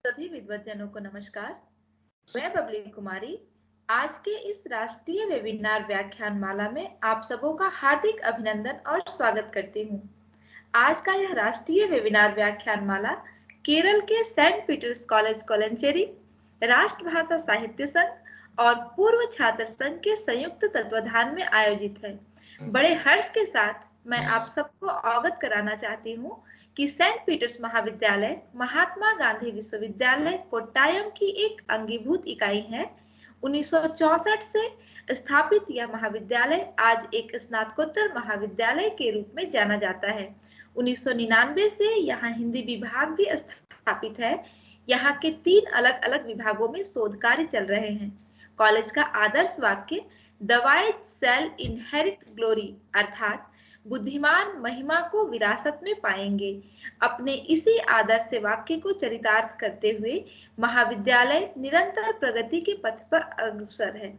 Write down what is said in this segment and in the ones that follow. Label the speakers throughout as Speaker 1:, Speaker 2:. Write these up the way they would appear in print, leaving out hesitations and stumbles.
Speaker 1: सभी विद्वतजनों को नमस्कार। मैं बबली कुमारी आज के इस राष्ट्रीय वेबिनार व्याख्यान माला में आप सबों का हार्दिक अभिनंदन और स्वागत करती हूँ। आज का यह राष्ट्रीय वेबिनार व्याख्यान माला केरल के सेंट पीटर्स कॉलेज कोलंचेरी, राष्ट्रभाषा साहित्य संघ और पूर्व छात्र संघ के संयुक्त तत्वाधान में आयोजित है। बड़े हर्ष के साथ मैं आप सबको अवगत कराना चाहती हूँ कि सेंट पीटर्स महाविद्यालय महात्मा गांधी विश्वविद्यालय कोट्टायम की एक अंगीभूत इकाई है। 1964 से स्थापित यह महाविद्यालय आज एक स्नातकोत्तर महाविद्यालय के रूप में जाना जाता है। 1999 से यहाँ हिंदी विभाग भी स्थापित है। यहाँ के 3 अलग अलग विभागों में शोध कार्य चल रहे हैं। कॉलेज का आदर्श वाक्य the wise shall inherit glory अर्थात बुद्धिमान महिमा को विरासत में पाएंगे। अपने इसी आदर्श वाक्य को चरितार्थ करते हुए महाविद्यालय निरंतर प्रगति के पथ पर अग्रसर है।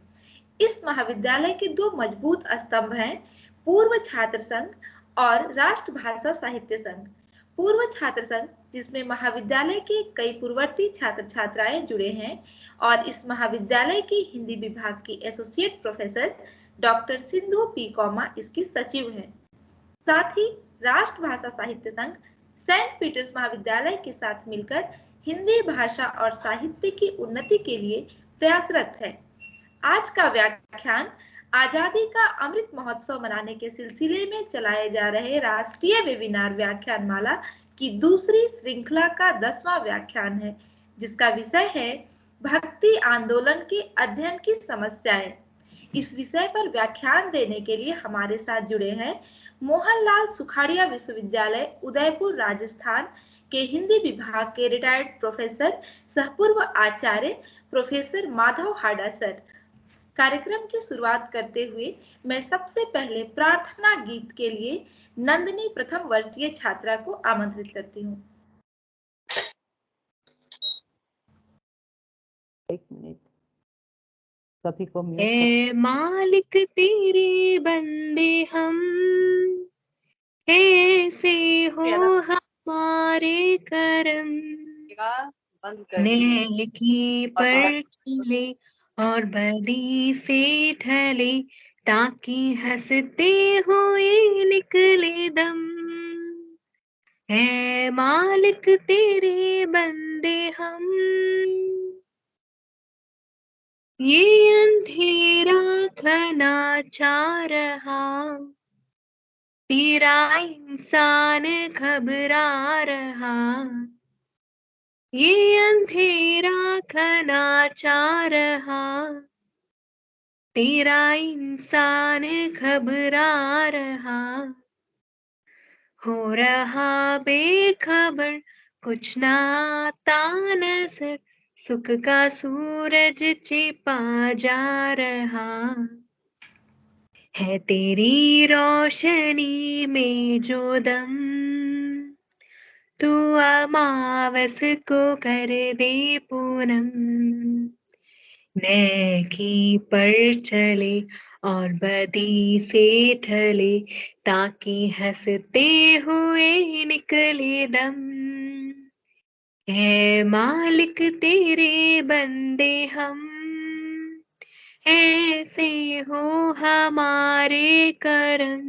Speaker 1: इस महाविद्यालय के 2 मजबूत स्तंभ हैं, पूर्व छात्र संघ और राष्ट्रभाषा साहित्य संघ। पूर्व छात्र संघ जिसमें महाविद्यालय के कई पूर्ववर्ती छात्र छात्राएं जुड़े हैं और इस महाविद्यालय की हिंदी विभाग की associate professor doctor Sindhu P comma इसकी सचिव हैं। साथ ही राष्ट्रभाषा साहित्य संघ सेंट पीटर्स महाविद्यालय के साथ मिलकर हिंदी भाषा और साहित्य की उन्नति के लिए प्रयासरत है। आज का व्याख्यान आजादी का अमृत महोत्सव मनाने के सिलसिले में चलाए जा रहे राष्ट्रीय वेबिनार व्याख्यान माला की दूसरी श्रृंखला का 10वां व्याख्यान है, जिसका विषय है भक्ति आंदोलन के अध्ययन की समस्याएं। इस विषय पर व्याख्यान देने के लिए हमारे साथ जुड़े हैं मोहनलाल सुखाड़िया विश्वविद्यालय उदयपुर राजस्थान के हिंदी विभाग के रिटायर्ड प्रोफेसर सहपूर्व आचार्य प्रोफेसर माधव हाडा सर। कार्यक्रम की शुरुआत करते हुए मैं सबसे पहले प्रार्थना गीत के लिए नंदिनी प्रथम वर्षीय छात्रा को आमंत्रित करती हूँ।
Speaker 2: एक मिनट सभी को
Speaker 3: ए मालिक तेरे बंदे हम, ऐसे हो हमारे करम, नेकी पर चले और बदी से ढले, ताकि हंसते हुए निकले दम। है मालिक तेरे बंदे हम, ये अंधेरा घना छा रहा, तेरा इंसान घबरा रहा। ये अंधेरा घना छा रहा, तेरा इंसान घबरा रहा। हो रहा बेखबर कुछ ना आता नजर, सुख का सूरज छिपा जा रहा। है तेरी रोशनी में जो दम, तू अमावस को कर दे पूनम। नेकी पर चले और बदी से ढले, ताकि हंसते हुए निकले दम। है मालिक तेरे बंदे हम, ऐसे हो हमारे करम।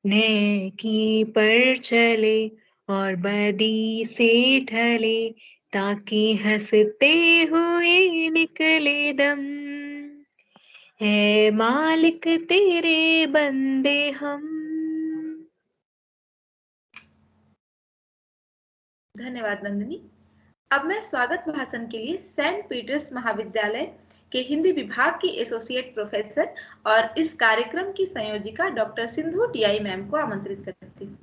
Speaker 3: नेकी पर चले और बदी से ढले, ताकि हंसते हुए निकले दम। है मालिक तेरे बंदे हम।
Speaker 1: धन्यवाद नंदिनी। अब मैं स्वागत भाषण के लिए सेंट पीटर्स महाविद्यालय के हिंदी विभाग की एसोसिएट प्रोफेसर और इस कार्यक्रम की संयोजिका डॉक्टर सिंधु टीआई मैम को आमंत्रित करती हूँ।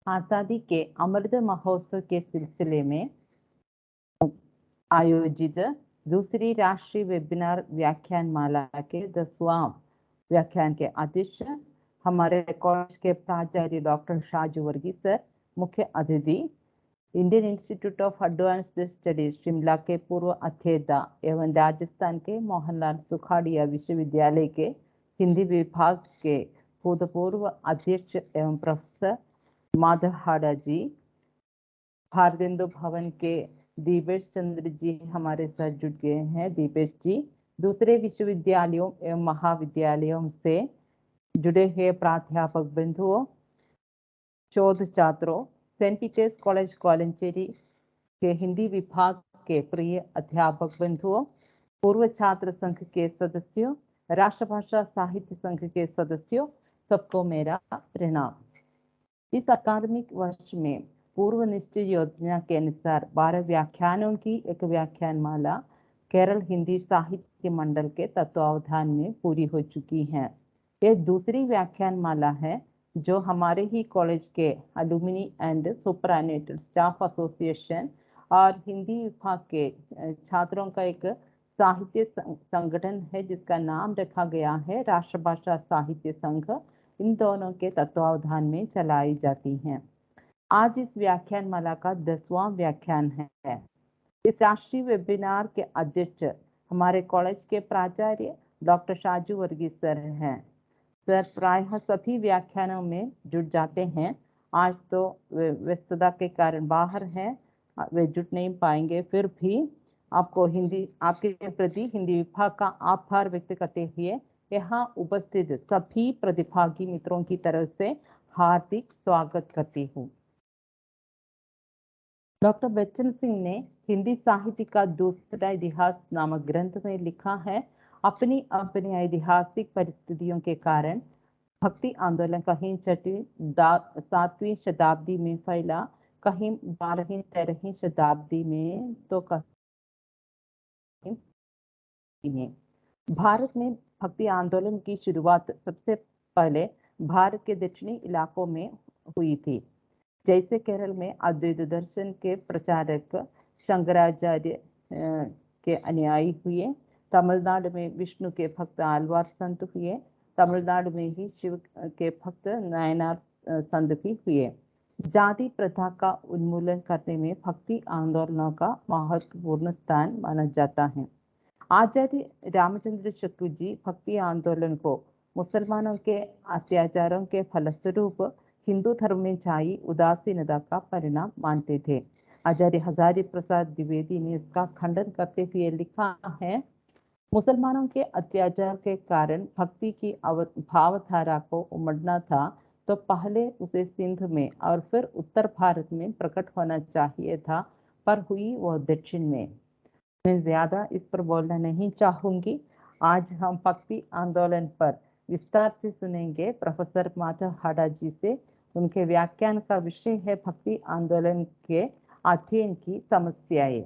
Speaker 2: आजादी के अमृत महोत्सव के सिलसिले में आयोजित दूसरी राष्ट्रीय वेबिनार व्याख्यान माला के 10वां व्याख्यान के अध्यक्ष हमारे कॉलेज के प्राचार्य डॉक्टर शाजू वर्गी सर, मुख्य अतिथि Indian institute of advanced studies Shimla के पूर्व अध्येता एवं राजस्थान के मोहनलाल सुखाड़िया विश्वविद्यालय के हिंदी विभाग के भूतपूर्व अध्यक्ष एवं प्रोफेसर माधव हाड़ा जी, भारतेंदु भवन के दीपेश चंद्र जी हमारे साथ जुड़ गए हैं। दीपेश जी दूसरे विश्वविद्यालयों एवं महाविद्यालयों से जुड़े हुए प्राध्यापक बंधुओं, शोध छात्रों, सेंट पीटर्स कॉलेज कोलंचेरी के हिंदी विभाग के प्रिय अध्यापक बंधुओं, पूर्व छात्र संघ के सदस्यों, राष्ट्रभाषा साहित्य संघ के सदस्यों, सबको मेरा प्रणाम। इस अकादमिक वर्ष में पूर्व निश्चित योजना के अनुसार 12 व्याख्यानों की एक व्याख्यानमाला केरल हिंदी साहित्य मंडल के तत्वावधान में पूरी हो चुकी है। यह दूसरी व्याख्यानमाला है जो हमारे ही कॉलेज के अलुमिनी एंड सुपरएनुएटेड स्टाफ एसोसिएशन और हिंदी विभाग के छात्रों का एक साहित्य संगठन है जिसका नाम रखा गया है राष्ट्रभाषा साहित्य संघ। इन दोनों के तत्वावधान में चलाई जाती हैं। आज इस व्याख्यानमाला का 10वां व्याख्यान है। इस राष्ट्रीय वेबिनार के अध्यक्ष हमारे कॉलेज के प्राचार्य डॉक्टर शाजू वर्गीस सर हैं। सर प्रायः सभी व्याख्यानों में जुड़ जाते हैं। आज तो व्यस्तता के कारण बाहर हैं, वे जुट नहीं पाएंगे। फिर भी आपको आपके प्रति हिंदी विभाग का आभार व्यक्त करते हुए यहाँ उपस्थित सभी प्रतिभागी मित्रों की तरफ से हार्दिक स्वागत करती हूँ। डॉक्टर बच्चन सिंह ने हिंदी साहित्य का दूसरा इतिहास नामक ग्रंथ में लिखा है, अपनी ऐतिहासिक परिस्थितियों के कारण भक्ति आंदोलन कहीं 7वीं शताब्दी में फैला, कहीं 12वीं 13वीं शताब्दी में तो कहीं में। भारत में भक्ति आंदोलन की शुरुआत सबसे पहले भारत के दक्षिणी इलाकों में हुई थी। जैसे केरल में अद्वैत दर्शन के प्रचारक शंकराचार्य के अनुयायी हुए, तमिलनाडु में विष्णु के भक्त आलवार संत हुए, तमिलनाडु में ही शिव के भक्त नायनार संत भी हुए। जाति प्रथा का उन्मूलन करने में भक्ति आंदोलनों का महत्वपूर्ण स्थान माना जाता है। आचार्य रामचंद्र चक्र जी भक्ति आंदोलन को मुसलमानों के अत्याचारों के फलस्वरूप हिंदू धर्म में छाई उदासीनता का परिणाम मानते थे। आचार्य हजारी प्रसाद द्विवेदी ने इसका खंडन करते हुए लिखा है, मुसलमानों के अत्याचार के कारण भक्ति की भावधारा को उमड़ना था तो पहले उसे सिंध में और फिर उत्तर भारत में प्रकट होना चाहिए था, पर हुई वह दक्षिण में। मैं ज्यादा इस पर बोलना नहीं चाहूंगी। आज हम भक्ति आंदोलन पर विस्तार से सुनेंगे प्रोफेसर माधव हाड़ा जी से। उनके व्याख्यान का विषय है भक्ति आंदोलन के अध्ययन की समस्याएं।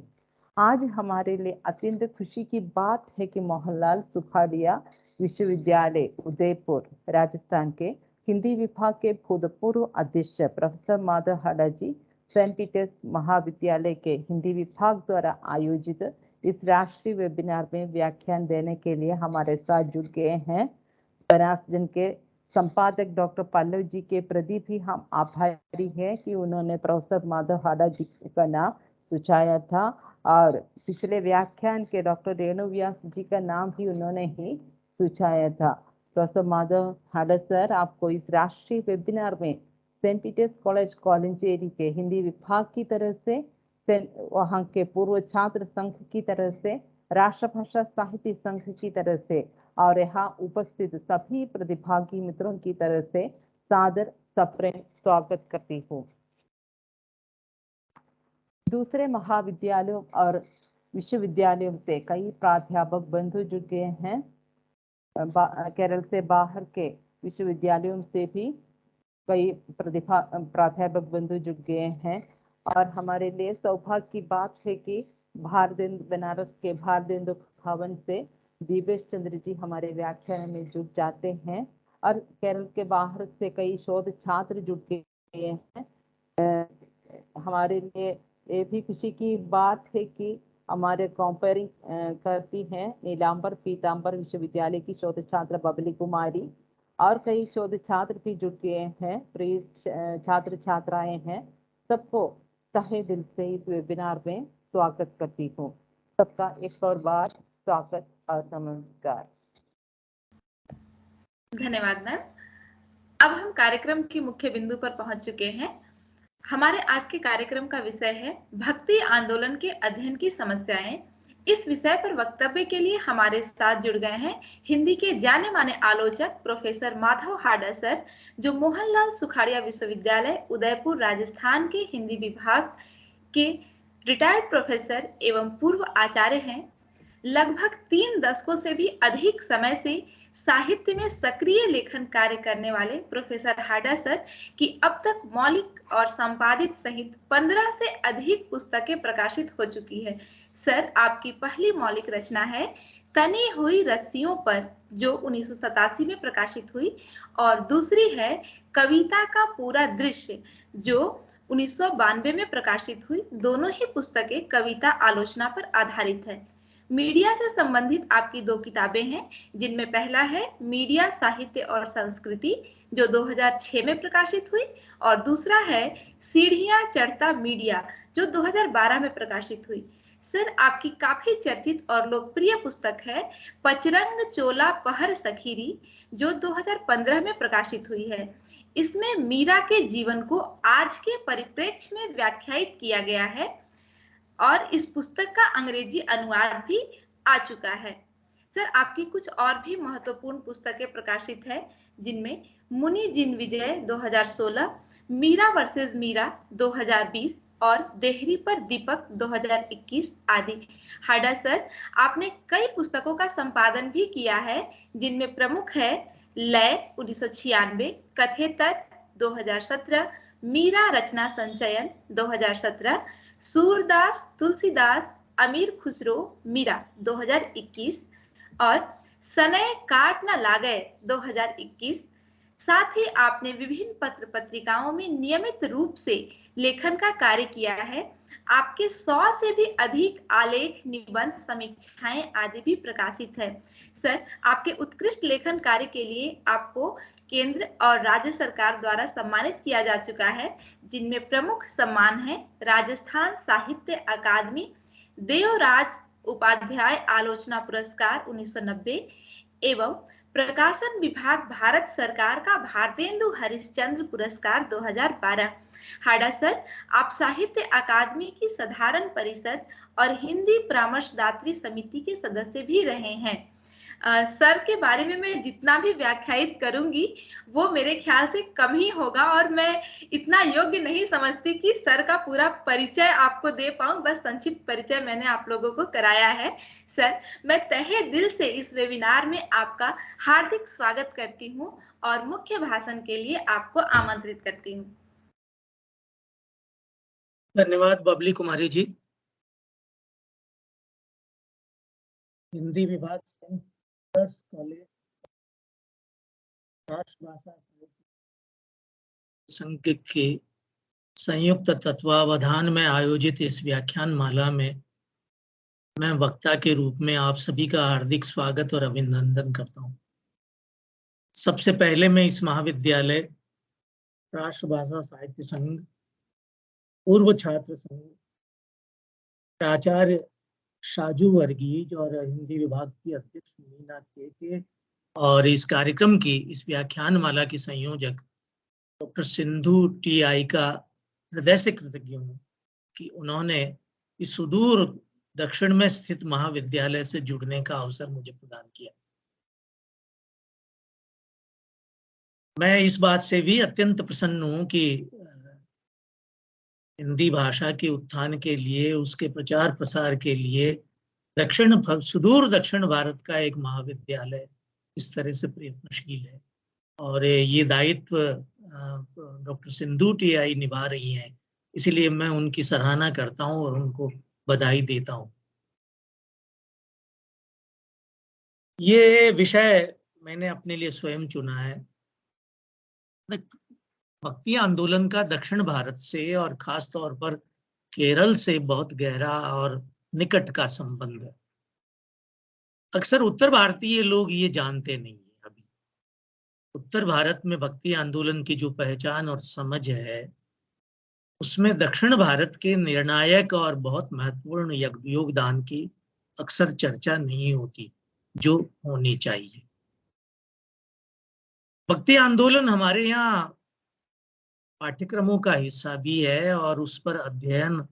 Speaker 2: आज हमारे लिए अत्यंत खुशी की बात है कि मोहनलाल सुखाड़िया विश्वविद्यालय उदयपुर राजस्थान के हिंदी विभाग के भूतपूर्व अध्यक्ष प्रोफेसर माधव हाड़ा जी सेंट पीटर्स महाविद्यालय के हिंदी विभाग द्वारा आयोजित इस राष्ट्रीय वेबिनार में व्याख्यान देने के लिए हमारे साथ जुड़ गए हैं। बनास जन के संपादक डॉक्टर पल्लव जी के प्रति भी हम आभारी हैं कि उन्होंने प्रोफेसर माधव हाड़ा जी का नाम सुझाया था, और पिछले व्याख्यान के डॉक्टर रेणु व्यास जी का नाम भी उन्होंने ही सुझाया था। प्रोफेसर माधव हाड़ा सर, आपको इस राष्ट्रीय वेबिनार में सेंट पीटर्स कॉलेज कोलंचेरी के हिंदी विभाग की तरफ से, वहाँ के पूर्व छात्र संघ की तरफ से, राष्ट्रभाषा साहित्य संघ की तरफ से और यहाँ उपस्थित सभी प्रतिभागी मित्रों की तरफ से सादर सप्रेम स्वागत करती हूँ। दूसरे महाविद्यालयों और विश्वविद्यालयों से कई प्राध्यापक बंधु जुड़ गए हैं। केरल से बाहर के विश्वविद्यालयों से भी कई प्राध्यापक बंधु जुड़ गए हैं, और हमारे लिए सौभाग्य की बात है कि बनारस के भारतेंदु भवन से दीपेश चंद्र जी हमारे व्याख्यान में जुड़ जाते हैं, और केरल के बाहर से कई शोध छात्र जुड़ गए हैं। हमारे लिए ये भी खुशी की बात है कि हमारे कंपेयरिंग करती हैं नीलांबर पीतांबर विश्वविद्यालय की शोध छात्र बबली कुमारी, और कई शोध छात्र भी जुड़ गए हैं, प्रिय छात्र छात्राएं हैं। सबको तहे दिल से इस वेबिनार में स्वागत करती हूँ। सबका एक और बार स्वागत और नमस्कार।
Speaker 1: धन्यवाद मैम। अब हम कार्यक्रम के मुख्य बिंदु पर पहुंच चुके हैं। हमारे आज के कार्यक्रम का विषय है भक्ति आंदोलन के अध्ययन की समस्याएं। इस विषय पर वक्तव्य के लिए हमारे साथ जुड़ गए हैं हिंदी के जाने माने आलोचक प्रोफेसर माधव हाडा सर, जो मोहनलाल सुखाड़िया विश्वविद्यालय उदयपुर राजस्थान के हिंदी विभाग के रिटायर्ड प्रोफेसर एवं पूर्व आचार्य हैं। लगभग 3 दशकों से भी अधिक समय से साहित्य में सक्रिय लेखन कार्य करने वाले प्रोफेसर हाडा सर की अब तक मौलिक और संपादित सहित 15 से अधिक पुस्तकें प्रकाशित हो चुकी है। सर, आपकी पहली मौलिक रचना है तनी हुई रस्सियों पर, जो 1987 में प्रकाशित हुई, और दूसरी है कविता का पूरा दृश्य, जो 1992 में प्रकाशित हुई। दोनों ही पुस्तकें कविता आलोचना पर आधारित है। मीडिया से संबंधित आपकी 2 किताबें हैं, जिनमें पहला है मीडिया साहित्य और संस्कृति, जो 2006 में प्रकाशित हुई, और दूसरा है सीढ़ियां चढ़ता मीडिया, जो 2012 में प्रकाशित हुई। सर, आपकी काफी चर्चित और लोकप्रिय पुस्तक है पचरंग चोला पहर सखीरी, जो 2015 में प्रकाशित हुई है। इसमें मीरा के जीवन को आज के परिप्रेक्ष्य में व्याख्यायित किया गया है और इस पुस्तक का अंग्रेजी अनुवाद भी आ चुका है। सर, आपकी कुछ और भी महत्वपूर्ण पुस्तकें प्रकाशित है, जिनमें मुनि जिन विजय 2016, मीरा वर्सेस मीरा 2020 और देहरी पर दीपक 2021 आदि। हाडा सर, आपने कई पुस्तकों का संपादन भी किया है, जिनमें प्रमुख है लय 1996, कथेतर 2017, मीरा रचना संचयन 2017, सूरदास तुलसीदास अमीर खुसरो मीरा 2021 और सनय काट न लागय 2021। साथ ही आपने विभिन्न पत्र पत्रिकाओं में नियमित रूप से लेखन का कार्य किया है। आपके 100 से भी अधिक आलेख, निबंध, समीक्षाएं आदि भी प्रकाशित है। सर, आपके उत्कृष्ट लेखन कार्य के लिए आपको केंद्र और राज्य सरकार द्वारा सम्मानित किया जा चुका है, जिनमें प्रमुख सम्मान है राजस्थान साहित्य अकादमी देवराज उपाध्याय आलोचना पुरस्कार 1990 एवं प्रकाशन विभाग भारत सरकार का भारतेंदु हरिश्चंद्र पुरस्कार 2012। हाडा सर, आप साहित्य अकादमी की साधारण परिषद और हिंदी परामर्शदात्री समिति के सदस्य भी रहे हैं। सर के बारे में मैं जितना भी व्याख्यायित करूंगी वो मेरे ख्याल से कम ही होगा, और मैं इतना योग्य नहीं समझती कि सर का पूरा परिचय आपको दे पाऊं। बस संक्षिप्त परिचय मैंने आप लोगों को कराया है। सर, मैं तहे दिल से इस वेबिनार में आपका हार्दिक स्वागत करती हूं और मुख्य भाषण के लिए आपको आमंत्रित करती हूं।
Speaker 4: धन्यवाद बबली कुमारी जी। हिंदी विभाग कॉलेज राष्ट्रभाषा संघ के संयुक्त तत्वावधान में आयोजित इस व्याख्यान माला में मैं वक्ता के रूप में आप सभी का हार्दिक स्वागत और अभिनंदन करता हूं। सबसे पहले मैं इस महाविद्यालय, राष्ट्रभाषा साहित्य संघ, पूर्व छात्र संघ, प्राचार्य शाजू वर्गीज और हिंदी विभाग की अध्यक्ष मीना के और इस कार्यक्रम की, इस व्याख्यान माला की संयोजक डॉक्टर सिंधु टी.आई. का हृदय से कृतज्ञ हूँ कि उन्होंने इस सुदूर दक्षिण में स्थित महाविद्यालय से जुड़ने का अवसर मुझे प्रदान किया। मैं इस बात से भी अत्यंत प्रसन्न हूँ कि हिंदी भाषा के उत्थान के लिए, उसके प्रचार प्रसार के लिए सुदूर दक्षिण भारत का एक महाविद्यालय इस तरह से प्रयत्नशील है, और ये दायित्व डॉक्टर सिंधु टी.आई. निभा रही हैं। इसलिए मैं उनकी सराहना करता हूं और उनको बधाई देता हूं। ये विषय मैंने अपने लिए स्वयं चुना है। भक्ति आंदोलन का दक्षिण भारत से और खास तौर पर केरल से बहुत गहरा और निकट का संबंध है। अक्सर उत्तर भारतीय लोग ये जानते नहीं है। अभी उत्तर भारत में भक्ति आंदोलन की जो पहचान और समझ है, उसमें दक्षिण भारत के निर्णायक और बहुत महत्वपूर्ण योगदान की अक्सर चर्चा नहीं होती, जो होनी चाहिए। भक्ति आंदोलन हमारे यहाँ पाठ्यक्रमों का हिस्सा भी है और उस पर अध्ययन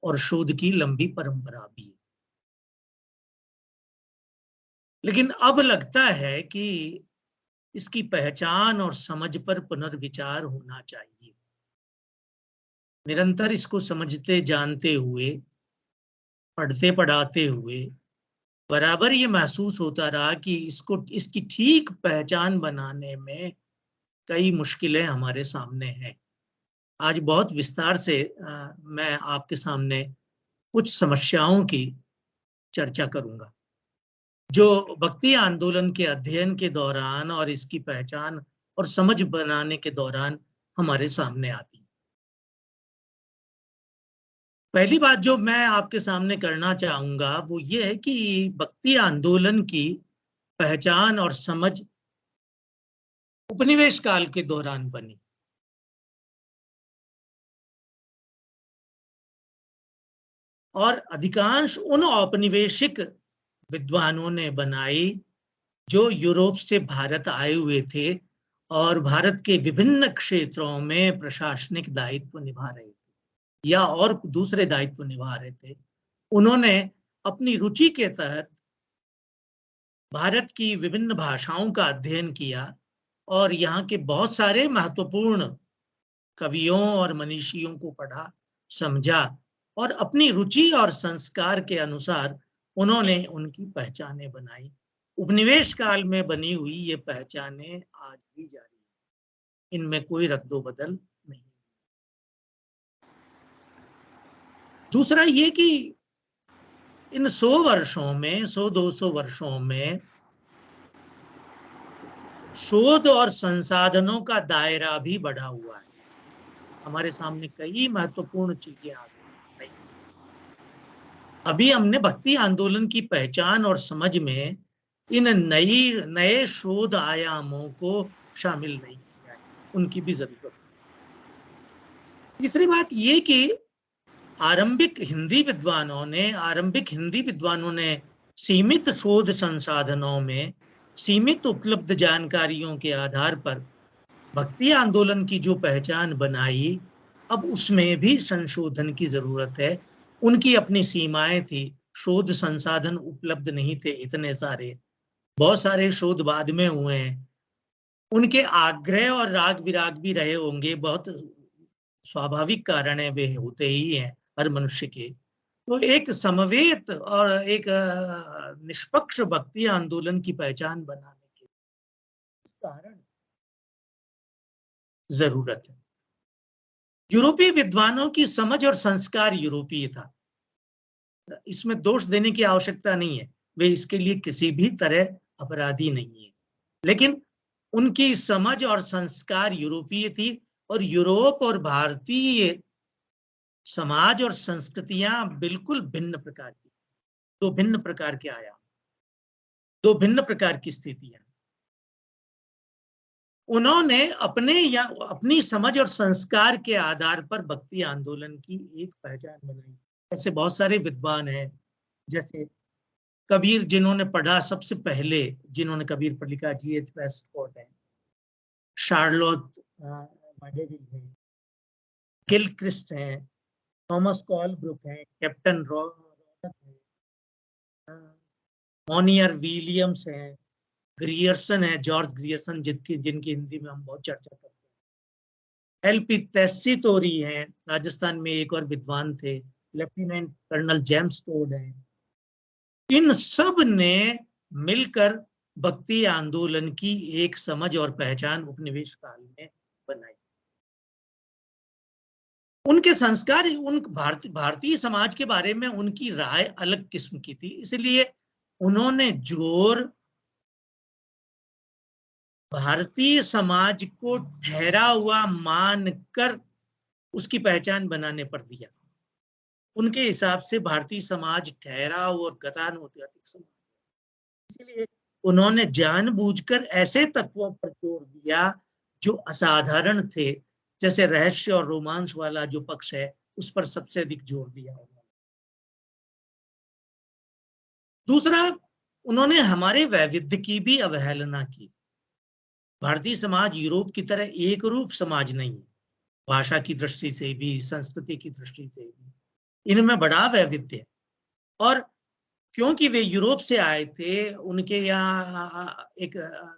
Speaker 4: और शोध की लंबी परंपरा भी है। लेकिन अब लगता है कि इसकी पहचान और समझ पर पुनर्विचार होना चाहिए। निरंतर इसको समझते जानते हुए, पढ़ते पढ़ाते हुए बराबर ये महसूस होता रहा कि इसकी ठीक पहचान बनाने में कई मुश्किलें हमारे सामने हैं। आज बहुत विस्तार से मैं आपके सामने कुछ समस्याओं की चर्चा करूंगा जो भक्ति आंदोलन के अध्ययन के दौरान और इसकी पहचान और समझ बनाने के दौरान हमारे सामने आती। पहली बात जो मैं आपके सामने करना चाहूंगा वो ये है कि भक्ति आंदोलन की पहचान और समझ उपनिवेश काल के दौरान बनी। और अधिकांश उन औपनिवेशिक विद्वानों ने बनाई जो यूरोप से भारत आए हुए थे और भारत के विभिन्न क्षेत्रों में प्रशासनिक दायित्व निभा रहे थे या और दूसरे दायित्व निभा रहे थे। उन्होंने अपनी रुचि के तहत भारत की विभिन्न भाषाओं का अध्ययन किया और यहाँ के बहुत सारे महत्वपूर्ण कवियों और मनीषियों को पढ़ा, समझा और अपनी रुचि और संस्कार के अनुसार उन्होंने उनकी पहचानें बनाई। उपनिवेश काल में बनी हुई ये पहचानें आज भी जारी हैं, इनमें कोई रद्दोबदल नहीं। दूसरा ये कि इन 100 वर्षों में 100-200 वर्षों में शोध और संसाधनों का दायरा भी बढ़ा हुआ है। हमारे सामने कई महत्वपूर्ण चीजें आ गई। अभी हमने भक्ति आंदोलन की पहचान और समझ में इन नए शोध आयामों को शामिल नहीं किया है, उनकी भी जरूरत है। तीसरी बात ये कि आरंभिक हिंदी विद्वानों ने सीमित शोध संसाधनों में सीमित उपलब्ध जानकारियों के आधार पर भक्ति आंदोलन की जो पहचान बनाई, अब उसमें भी संशोधन की जरूरत है। उनकी अपनी सीमाएं थी, शोध संसाधन उपलब्ध नहीं थे इतने सारे, बहुत सारे शोध बाद में हुए हैं। उनके आग्रह और राग विराग भी रहे होंगे, बहुत स्वाभाविक कारण है, वे होते ही हैं हर मनुष्य के। तो एक समवेत और एक निष्पक्ष भक्ति आंदोलन की पहचान बनाने के कारण जरूरत है। यूरोपीय विद्वानों की समझ और संस्कार यूरोपीय था, इसमें दोष देने की आवश्यकता नहीं है, वे इसके लिए किसी भी तरह अपराधी नहीं है, लेकिन उनकी समझ और संस्कार यूरोपीय थी और यूरोप और भारतीय समाज और संस्कृतियां बिल्कुल भिन्न प्रकार की, दो भिन्न प्रकार के आयाम, दो भिन्न प्रकार की स्थितियां। उन्होंने अपनी समझ और संस्कार के आधार पर भक्ति आंदोलन की एक पहचान बनाई। ऐसे बहुत सारे विद्वान हैं, जैसे कबीर जिन्होंने पढ़ा, सबसे पहले जिन्होंने कबीर पर लिखा G.H. वेस्टकोट है, शार्लोट है, गिलक्रिस्ट है, थॉमस कॉलब्रुक है, कैप्टन रॉबर्ट है, मोनियर विलियम्स है, ग्रियर्सन है, जॉर्ज ग्रियर्सन जिनकी हिंदी में हम बहुत चर्चा करते हैं, L.P. टेस्सीटोरी है, राजस्थान में एक और विद्वान थे, लेफ्टिनेंट कर्नल जेम्स टोड है। इन सब ने मिलकर भक्ति आंदोलन की एक समझ और पहचान उपनिवेश काल में बनाई। उनके संस्कार, उन भारतीय समाज के बारे में उनकी राय अलग किस्म की थी, इसलिए उन्होंने जोर भारतीय समाज को ठहरा हुआ मानकर उसकी पहचान बनाने पर दिया। उनके हिसाब से भारतीय समाज ठहराव और गतानुगतिक समाज, इसलिए उन्होंने जानबूझकर ऐसे तत्वों पर जोर दिया जो असाधारण थे, जैसे रहस्य और रोमांस वाला जो पक्ष है उस पर सबसे अधिक जोर दिया। दूसरा, उन्होंने हमारे वैविध्य की भी अवहेलना की। भारतीय समाज यूरोप की तरह एक रूप समाज नहीं है, भाषा की दृष्टि से भी, संस्कृति की दृष्टि से भी इनमें बड़ा वैविध्य है। और क्योंकि वे यूरोप से आए थे, उनके यहाँ एक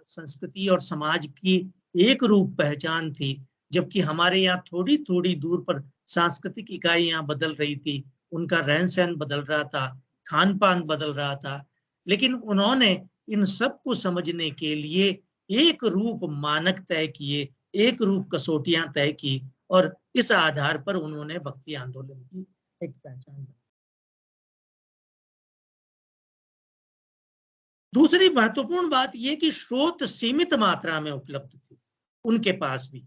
Speaker 4: संस्कृति और समाज की एक रूप पहचान थी, जबकि हमारे यहाँ थोड़ी थोड़ी दूर पर सांस्कृतिक इकाइयां बदल रही थी, उनका रहन सहन बदल रहा था, खान पान बदल रहा था। लेकिन उन्होंने इन सब को समझने के लिए एक रूप मानक तय किए, एक रूप कसौटियां तय की, और इस आधार पर उन्होंने भक्ति आंदोलन की एक पहचान बनाई। दूसरी महत्वपूर्ण बात यह कि स्रोत सीमित मात्रा में उपलब्ध थे उनके पास भी।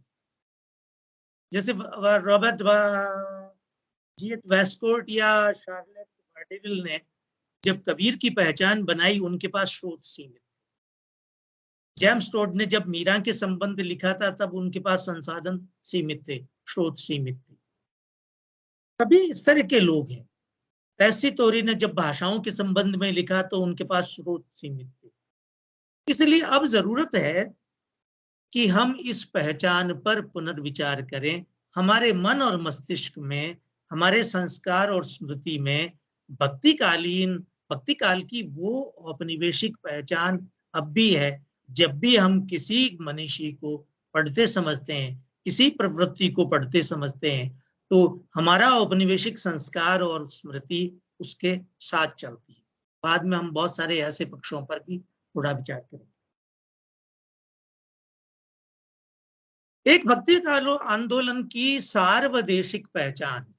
Speaker 4: जैसे रॉबर्ट वेस्टकोट या शार्लेट वार्डेविल ने जब कबीर की पहचान बनाई, उनके पास स्रोत सीमित। जेम्स टोड ने जब मीरा के संबंध लिखा था, तब उनके पास संसाधन सीमित थे, स्रोत सीमित थे। सभी इस तरह के लोग हैं। पैसी तोरी ने जब भाषाओं के संबंध में लिखा, तो उनके पास स्रोत सीमित थे। इसलिए अब जरूरत है कि हम इस पहचान पर पुनर्विचार करें। हमारे मन और मस्तिष्क में, हमारे संस्कार और स्मृति में भक्ति काल की वो औपनिवेशिक पहचान अब भी है। जब भी हम किसी मनीषी को पढ़ते समझते हैं, किसी प्रवृत्ति को पढ़ते समझते हैं, तो हमारा औपनिवेशिक संस्कार और स्मृति उसके साथ चलती है। बाद में हम बहुत सारे ऐसे पक्षों पर भी थोड़ा विचार करेंगे। एक भक्ति आंदोलन की सार्वदेशिक पहचान,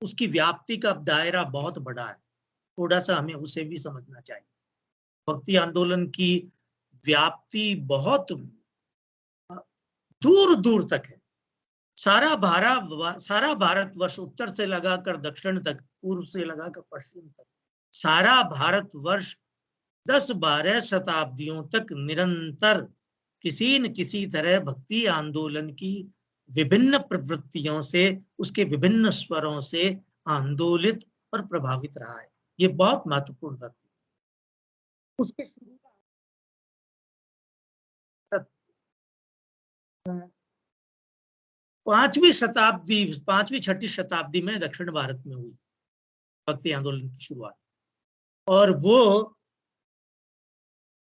Speaker 4: उसकी व्याप्ति का दायरा बहुत बड़ा है, थोड़ा सा हमें उसे भी समझना चाहिए। भक्ति आंदोलन की व्याप्ति बहुत दूर दूर तक है। सारा भारतवर्ष, उत्तर से लगाकर दक्षिण तक, पूर्व से लगाकर पश्चिम तक, सारा भारतवर्ष 10-12 शताब्दियों तक निरंतर किसी न किसी तरह भक्ति आंदोलन की विभिन्न प्रवृत्तियों से, उसके विभिन्न स्वरों से आंदोलित और प्रभावित रहा है। ये बहुत महत्वपूर्ण है। उसके पांचवी 6वीं शताब्दी में दक्षिण भारत में हुई भक्ति आंदोलन की शुरुआत, और वो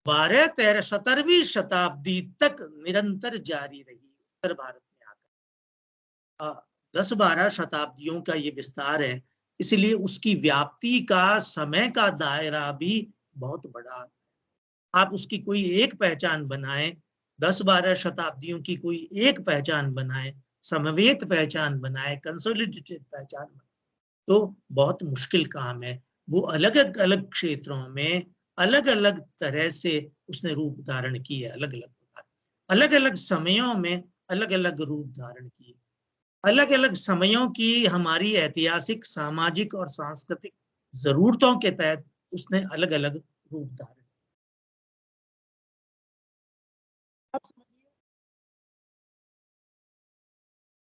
Speaker 4: 17वीं शताब्दी तक निरंतर जारी रही उत्तर भारत में आकर। 10-12 शताब्दियों का ये विस्तार है, इसलिए उसकी व्याप्ति का, समय का दायरा भी बहुत बड़ा। आप उसकी कोई एक पहचान बनाएं, 10-12 शताब्दियों की कोई एक पहचान बनाएं, समवेत पहचान बनाएं, कंसोलिडेटेड पहचान बनाएं, तो बहुत मुश्किल काम है। वो अलग अलग क्षेत्रों में अलग अलग तरह से उसने रूप धारण किए, अलग अलग समयों में अलग अलग रूप धारण किए, अलग अलग समयों की हमारी ऐतिहासिक, सामाजिक और सांस्कृतिक जरूरतों के तहत उसने अलग अलग रूप धारण। अब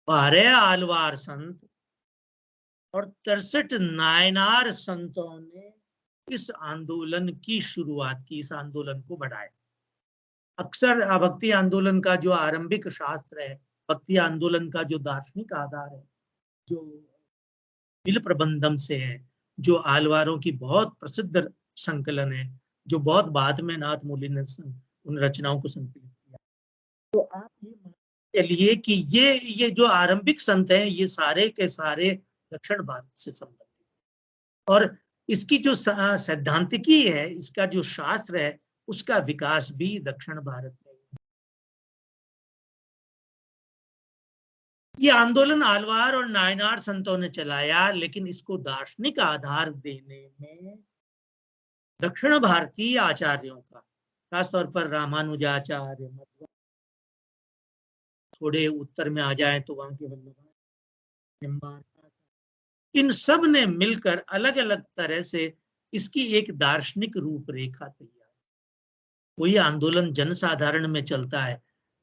Speaker 4: 12 आलवार संत और 63 नायनार संतों ने इस आंदोलन की शुरुआत की, इस आंदोलन को बढ़ाया। अक्सर भक्ति आंदोलन का जो आरंभिक शास्त्र है, भक्ति आंदोलन का जो दार्शनिक आधार है, जो बिल प्रबंधम से है, जो आलवारों की बहुत प्रसिद्ध संकलन है, जो बहुत बाद में नाथ मुरली ने उन रचनाओं को संकलित किया। तो आप ये मान चलिए कि ये जो आरंभिक संत हैं, ये सारे के सारे दक्षिण भारत से संबंधित, और इसकी जो सैद्धांतिकी है, इसका जो शास्त्र है, उसका विकास भी दक्षिण भारत में। ये आंदोलन आलवार और नायनार संतों ने चलाया, लेकिन इसको दार्शनिक आधार देने में दक्षिण भारतीय आचार्यों का, खासतौर पर रामानुजाचार्य, थोड़े उत्तर में आ जाए तो वहां के वल्लभ, इन सब ने मिलकर अलग अलग तरह से इसकी एक दार्शनिक रूपरेखा तैयार। कोई आंदोलन जनसाधारण में चलता है,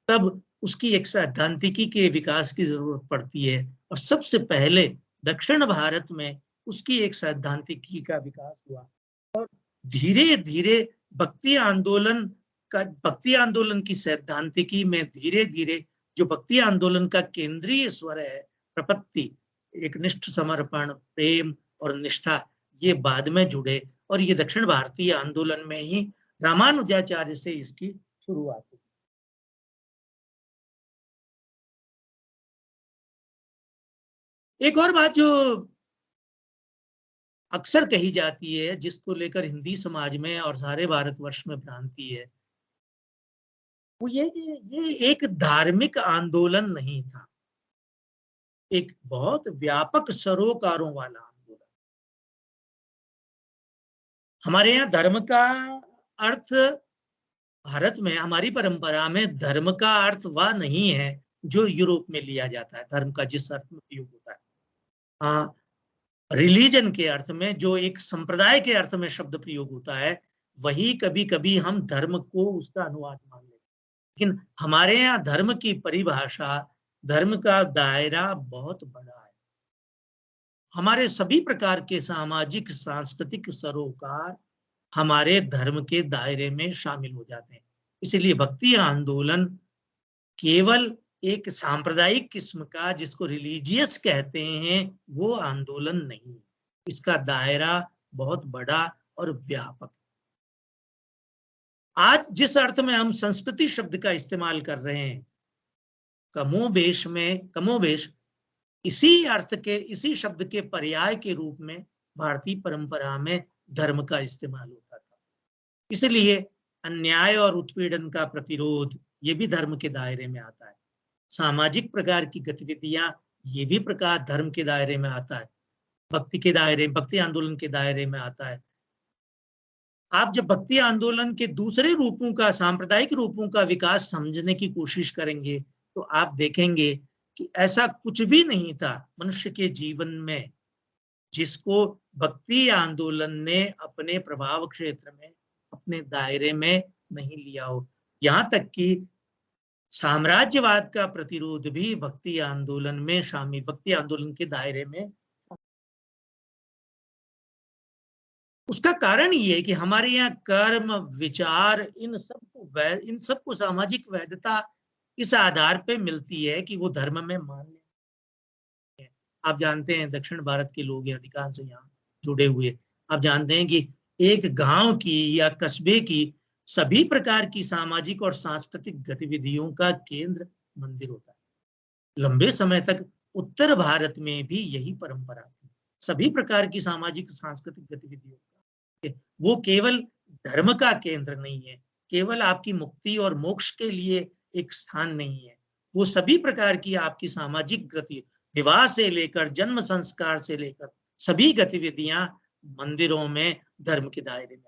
Speaker 4: तब उसकी एक सैद्धांतिकी के विकास की जरूरत पड़ती है, और सबसे पहले दक्षिण भारत में उसकी एक सैद्धांतिकी का विकास हुआ, और धीरे धीरे भक्ति आंदोलन भक्ति आंदोलन की सैद्धांतिकी में धीरे धीरे जो भक्ति आंदोलन का केंद्रीय स्वर है, प्रपत्ति, एकनिष्ठ समर्पण, प्रेम और निष्ठा, ये बाद में जुड़े और ये दक्षिण भारतीय आंदोलन में ही रामानुजाचार्य से इसकी शुरुआत हुई। एक और बात जो अक्सर कही जाती है, जिसको लेकर हिंदी समाज में और सारे भारतवर्ष में भ्रांति है, वो ये कि ये एक धार्मिक आंदोलन नहीं था, एक बहुत व्यापक सरोकारों वाला आंदोलन। हमारे यहाँ धर्म का अर्थ, भारत में हमारी परंपरा में धर्म का अर्थ वह नहीं है जो यूरोप में लिया जाता है, धर्म का जिस अर्थ में प्रयोग होता है। हाँ, रिलीजन के अर्थ में, जो एक संप्रदाय के अर्थ में शब्द प्रयोग होता है, वही कभी कभी हम धर्म को उसका अनुवाद मान लेते हैं। लेकिन हमारे यहाँ धर्म की परिभाषा, धर्म का दायरा बहुत बड़ा है। हमारे सभी प्रकार के सामाजिक सांस्कृतिक सरोकार हमारे धर्म के दायरे में शामिल हो जाते हैं। इसलिए भक्ति आंदोलन केवल एक सांप्रदायिक किस्म का, जिसको रिलीजियस कहते हैं, वो आंदोलन नहीं, इसका दायरा बहुत बड़ा और व्यापक है। आज जिस अर्थ में हम संस्कृति शब्द का इस्तेमाल कर रहे हैं, कमोबेश इसी अर्थ के, इसी शब्द के पर्याय के रूप में भारतीय परंपरा में धर्म का इस्तेमाल होता था। इसलिए अन्याय और उत्पीड़न का प्रतिरोध ये भी धर्म के दायरे में आता है। सामाजिक प्रकार की गतिविधियां ये भी प्रकार धर्म के दायरे में आता है, भक्ति आंदोलन के दायरे में आता है। आप जब भक्ति आंदोलन के दूसरे रूपों का, सांप्रदायिक रूपों का विकास समझने की कोशिश करेंगे तो आप देखेंगे कि ऐसा कुछ भी नहीं था मनुष्य के जीवन में जिसको भक्ति आंदोलन ने अपने प्रभाव क्षेत्र में, अपने दायरे में नहीं लिया हो। यहाँ तक कि साम्राज्यवाद का प्रतिरोध भी भक्ति आंदोलन में शामिल, भक्ति आंदोलन के दायरे में। उसका कारण ये है कि हमारे यहाँ कर्म, विचार, इन सबको सामाजिक वैधता इस आधार पे मिलती है कि वो धर्म में मान्य है। आप जानते हैं दक्षिण भारत के लोग अधिकांश यहाँ जुड़े हुए, आप जानते हैं कि एक गांव की या कस्बे की सभी प्रकार की सामाजिक और सांस्कृतिक गतिविधियों का केंद्र मंदिर होता है। लंबे समय तक उत्तर भारत में भी यही परंपरा थी। सभी प्रकार की सामाजिक सांस्कृतिक गतिविधियों का, वो केवल धर्म का केंद्र नहीं है, केवल आपकी मुक्ति और मोक्ष के लिए एक स्थान नहीं है। वो सभी प्रकार की आपकी सामाजिक गति, विवाह से लेकर जन्म संस्कार से लेकर सभी गतिविधियां मंदिरों में धर्म के दायरे में।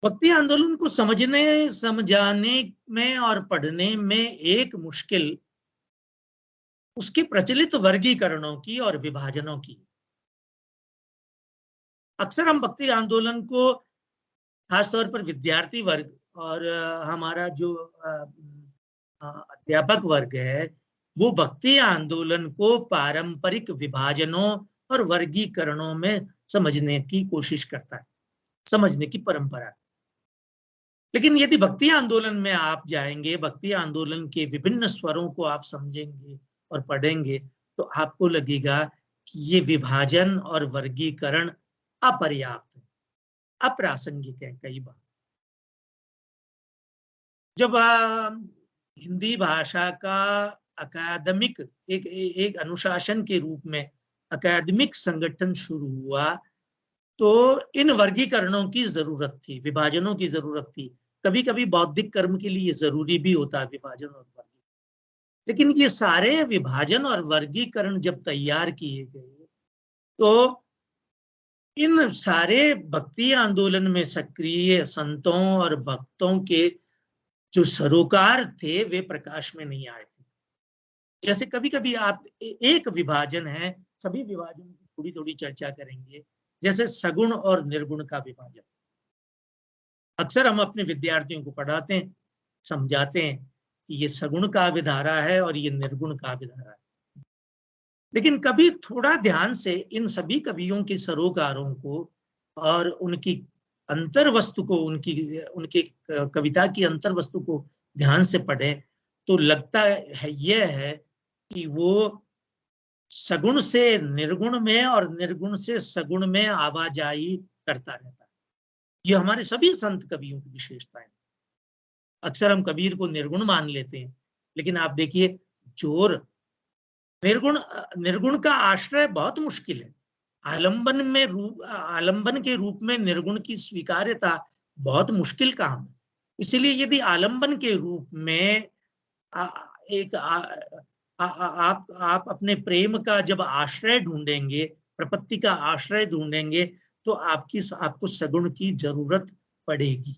Speaker 4: भक्ति आंदोलन को समझने, समझाने में और पढ़ने में एक मुश्किल उसके प्रचलित वर्गीकरणों की और विभाजनों की। अक्सर हम भक्ति आंदोलन को खासतौर पर विद्यार्थी वर्ग और हमारा जो अध्यापक वर्ग है, वो भक्ति आंदोलन को पारंपरिक विभाजनों और वर्गीकरणों में समझने की कोशिश करता है, समझने की परंपरा। लेकिन यदि भक्ति आंदोलन में आप जाएंगे, भक्ति आंदोलन के विभिन्न स्वरों को आप समझेंगे और पढ़ेंगे, तो आपको लगेगा कि ये विभाजन और वर्गीकरण अपर्याप्त है, अप्रासंगिक है कई बार। जब हिंदी भाषा का अकादमिक एक अनुशासन के रूप में अकादमिक संगठन शुरू हुआ, तो इन वर्गीकरणों की जरूरत थी, विभाजनों की जरूरत थी। कभी कभी बौद्धिक कर्म के लिए जरूरी भी होता है विभाजन और वर्गीकरण। लेकिन ये सारे विभाजन और वर्गीकरण जब तैयार किए गए, तो इन सारे भक्ति आंदोलन में सक्रिय संतों और भक्तों के जो सरोकार थे, वे प्रकाश में नहीं आए थे। जैसे कभी कभी आप एक विभाजन है, सभी विभाजन की थोड़ी थोड़ी चर्चा करेंगे, जैसे सगुण और निर्गुण का विभाजन। अक्सर हम अपने विद्यार्थियों को पढ़ाते हैं, समझाते हैं कि ये सगुण काव्य धारा है और ये निर्गुण काव्य धारा है। लेकिन कभी थोड़ा ध्यान से इन सभी कवियों के सरोकारों को और उनकी अंतर वस्तु को, उनकी कविता की अंतर वस्तु को ध्यान से पढ़े तो लगता है यह है कि वो सगुण से निर्गुण में और निर्गुण से सगुण में आवाजाही करता रहता है। ये हमारे सभी संत कवियों की विशेषता है। अक्सर हम कबीर को निर्गुण मान लेते हैं, लेकिन आप देखिए जोर निर्गुण का आश्रय बहुत मुश्किल है। आलंबन के रूप में निर्गुण की स्वीकार्यता बहुत मुश्किल काम है। इसलिए यदि आलंबन के रूप में आप अपने प्रेम का जब आश्रय ढूंढेंगे, प्रपत्ति का आश्रय ढूंढेंगे, तो आपको सगुण की जरूरत पड़ेगी।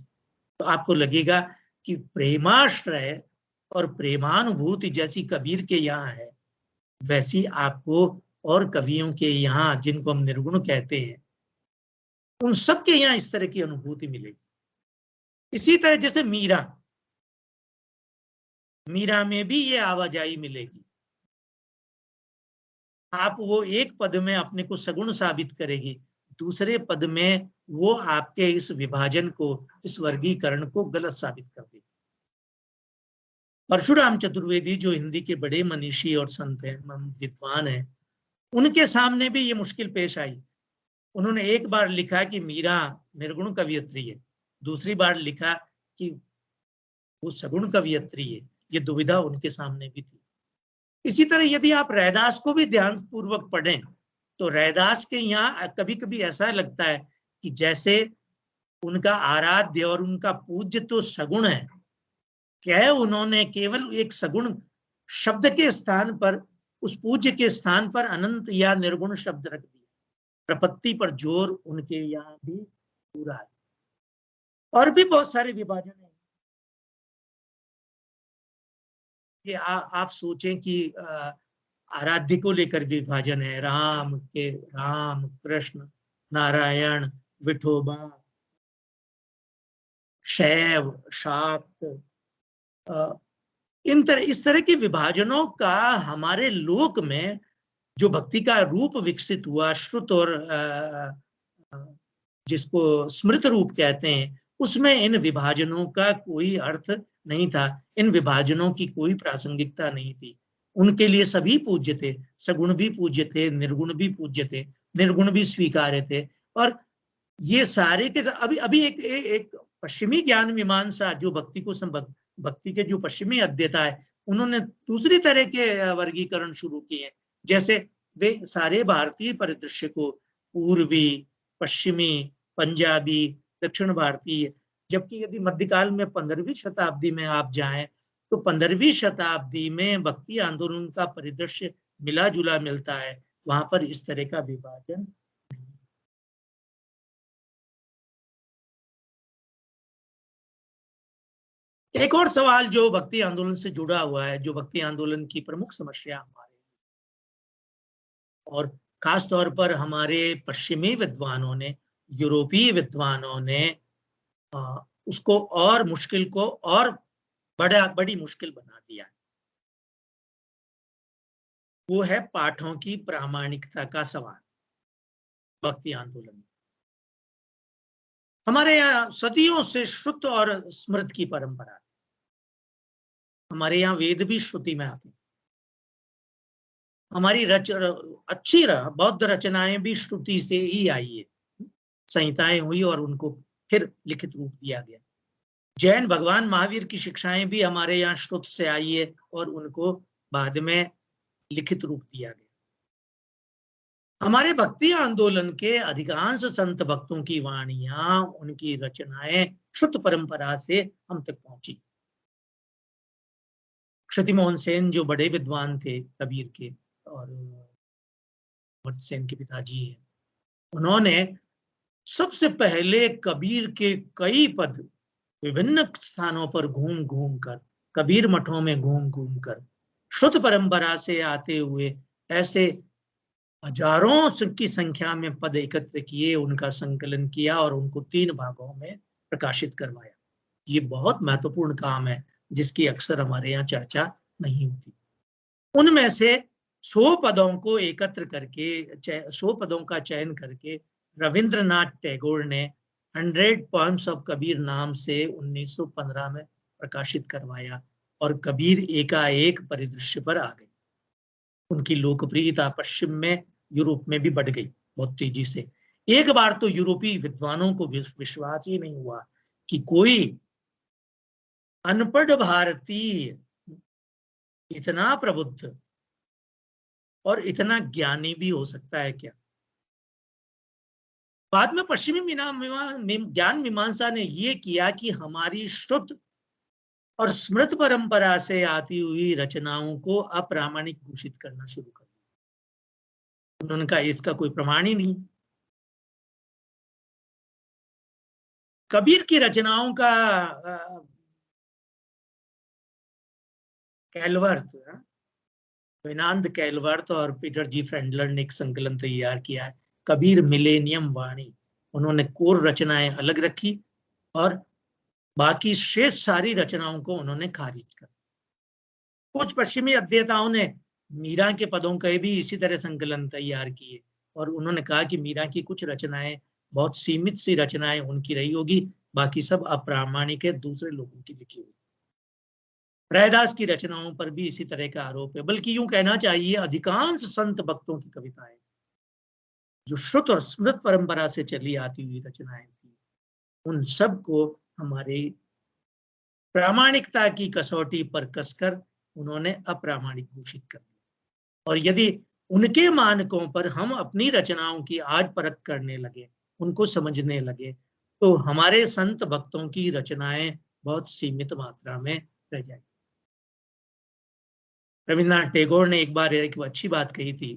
Speaker 4: तो आपको लगेगा कि प्रेमाश्रय और प्रेमानुभूति जैसी कबीर के यहाँ है, वैसी आपको और कवियों के यहाँ, जिनको हम निर्गुण कहते हैं, उन सब के यहाँ इस तरह की अनुभूति मिलेगी। इसी तरह जैसे मीरा में भी ये आवाजाही मिलेगी। आप वो एक पद में अपने को सगुण साबित करेगी, दूसरे पद में वो आपके इस विभाजन को, इस वर्गीकरण को गलत साबित कर देगी। परशुराम चतुर्वेदी जो हिंदी के बड़े मनीषी और संत हैं, विद्वान हैं, उनके सामने भी ये मुश्किल पेश आई। उन्होंने एक बार लिखा कि मीरा निर्गुण कवियत्री है, दूसरी बार लिखा कि वो सगुण कवियत्री है। ये दुविधा उनके सामने भी थी। इसी तरह यदि आप रैदास को भी ध्यान पूर्वक पढ़ें तो रैदास के यहाँ कभी कभी ऐसा लगता है कि जैसे उनका आराध्य और उनका पूज्य तो सगुण है, क्या उन्होंने केवल एक सगुण शब्द के स्थान पर, उस पूज्य के स्थान पर अनंत या निर्गुण शब्द रख दिया। प्रपत्ति पर जोर उनके यहाँ भी पूरा है। और भी बहुत सारे विभाजन है। कि आप सोचें कि आराध्य को लेकर विभाजन है, राम कृष्ण, नारायण, विठोबा, शैव, शाक्त, इस तरह के विभाजनों का हमारे लोक में जो भक्ति का रूप विकसित हुआ, श्रुत और जिसको स्मृत रूप कहते हैं, उसमें इन विभाजनों का कोई अर्थ नहीं था। इन विभाजनों की कोई प्रासंगिकता नहीं थी। उनके लिए सभी पूज्य थे, सगुण भी पूज्य थे, निर्गुण भी पूज्य थे, निर्गुण भी स्वीकार्य थे। और ये सारे के अभी एक पश्चिमी ज्ञान मीमांसा जो भक्ति के जो पश्चिमी अध्येता है, उन्होंने दूसरी तरह के वर्गीकरण शुरू किए। जैसे वे सारे भारतीय परिदृश्य को पूर्वी, पश्चिमी, पंजाबी, दक्षिण भारतीय, जबकि यदि मध्यकाल में 15वीं शताब्दी में आप जाएं तो 15वीं शताब्दी में भक्ति आंदोलन का परिदृश्य मिला जुला मिलता है। वहां पर इस तरह का विभाजन नहीं। एक और सवाल जो भक्ति आंदोलन से जुड़ा हुआ है, जो भक्ति आंदोलन की प्रमुख समस्या हमारे और खास तौर पर हमारे पश्चिमी विद्वानों ने, यूरोपीय विद्वानों ने उसको और मुश्किल को और बड़ी मुश्किल बना दिया, वो है पाठों की प्रामाणिकता का सवाल। भक्ति आंदोलन हमारे यहाँ सदियों से श्रुत और स्मृत की परंपरा, हमारे यहाँ वेद भी श्रुति में आते हैं, हमारी अच्छी बौद्ध रचनाएं भी श्रुति से ही आई है, संहिताएं हुई और उनको फिर लिखित रूप दिया गया। जैन भगवान महावीर की शिक्षाएं भी हमारे यहाँ श्रुत से आई है और उनको बाद में लिखित रूप दिया गया। हमारे भक्ति आंदोलन के अधिकांश संत भक्तों की वाणियां, उनकी रचनाएं श्रुत परंपरा से हम तक पहुंची। क्षतिमोहन सेन जो बड़े विद्वान थे कबीर के और अमर्त्य सेन के पिताजी हैं, उन्होंने सबसे पहले कबीर के कई पद विभिन्न स्थानों पर घूम घूम कर, कबीर मठों में घूम घूम कर श्रुत परंपरा से आते हुए ऐसे हजारों की संख्या में पद एकत्र किए, उनका संकलन किया और उनको 3 भागों में प्रकाशित करवाया। ये बहुत महत्वपूर्ण काम है जिसकी अक्सर हमारे यहाँ चर्चा नहीं होती। उनमें से 100 पदों को एकत्र करके, 100 पदों का चयन करके रविंद्रनाथ टैगोर ने 100 पोएम्स ऑफ कबीर नाम से 1915 में प्रकाशित करवाया और कबीर एकाएक परिदृश्य पर आ गए। उनकी लोकप्रियता पश्चिम में, यूरोप में भी बढ़ गई बहुत तेजी से। एक बार तो यूरोपीय विद्वानों को विश्वास ही नहीं हुआ कि कोई अनपढ़ भारतीय इतना प्रबुद्ध और इतना ज्ञानी भी हो सकता है क्या। बाद में पश्चिमी ज्ञान मीमांसा ने यह किया कि हमारी श्रुत और स्मृत परंपरा से आती हुई रचनाओं को अप्रामाणिक घोषित करना शुरू कर दिया। उन्होंने कहा इसका कोई प्रमाण ही नहीं। कबीर की रचनाओं का कैलवर्थ, वेदांत कैलवर्थ और पीटर जी फ्रेंडलर ने एक संकलन तैयार किया है, कबीर मिलेनियम वाणी। उन्होंने कोर रचनाएं अलग रखी और बाकी शेष सारी रचनाओं को उन्होंने खारिज कर। कुछ पश्चिमी अध्येताओं ने मीरा के पदों के भी इसी तरह संकलन तैयार किए और उन्होंने कहा कि मीरा की कुछ रचनाएं, बहुत सीमित सी रचनाएं उनकी रही होगी, बाकी सब अप्रामाणिक है, दूसरे लोगों की लिखी हुई। रैदास की रचनाओं पर भी इसी तरह का आरोप है। बल्कि यूं कहना चाहिए अधिकांश संत भक्तों की कविताएं जो श्रुत और स्मृत परंपरा से चली आती हुई रचनाएं थी, उन सब को हमारी प्रामाणिकता की कसौटी पर कसकर उन्होंने अप्रामाणिक घोषित कर दिया। और यदि उनके मानकों पर हम अपनी रचनाओं की आज परख करने लगे, उनको समझने लगे, तो हमारे संत भक्तों की रचनाएं बहुत सीमित मात्रा में रह जाएगी। रविंद्रनाथ टैगोर ने एक बार एक अच्छी बात कही थी।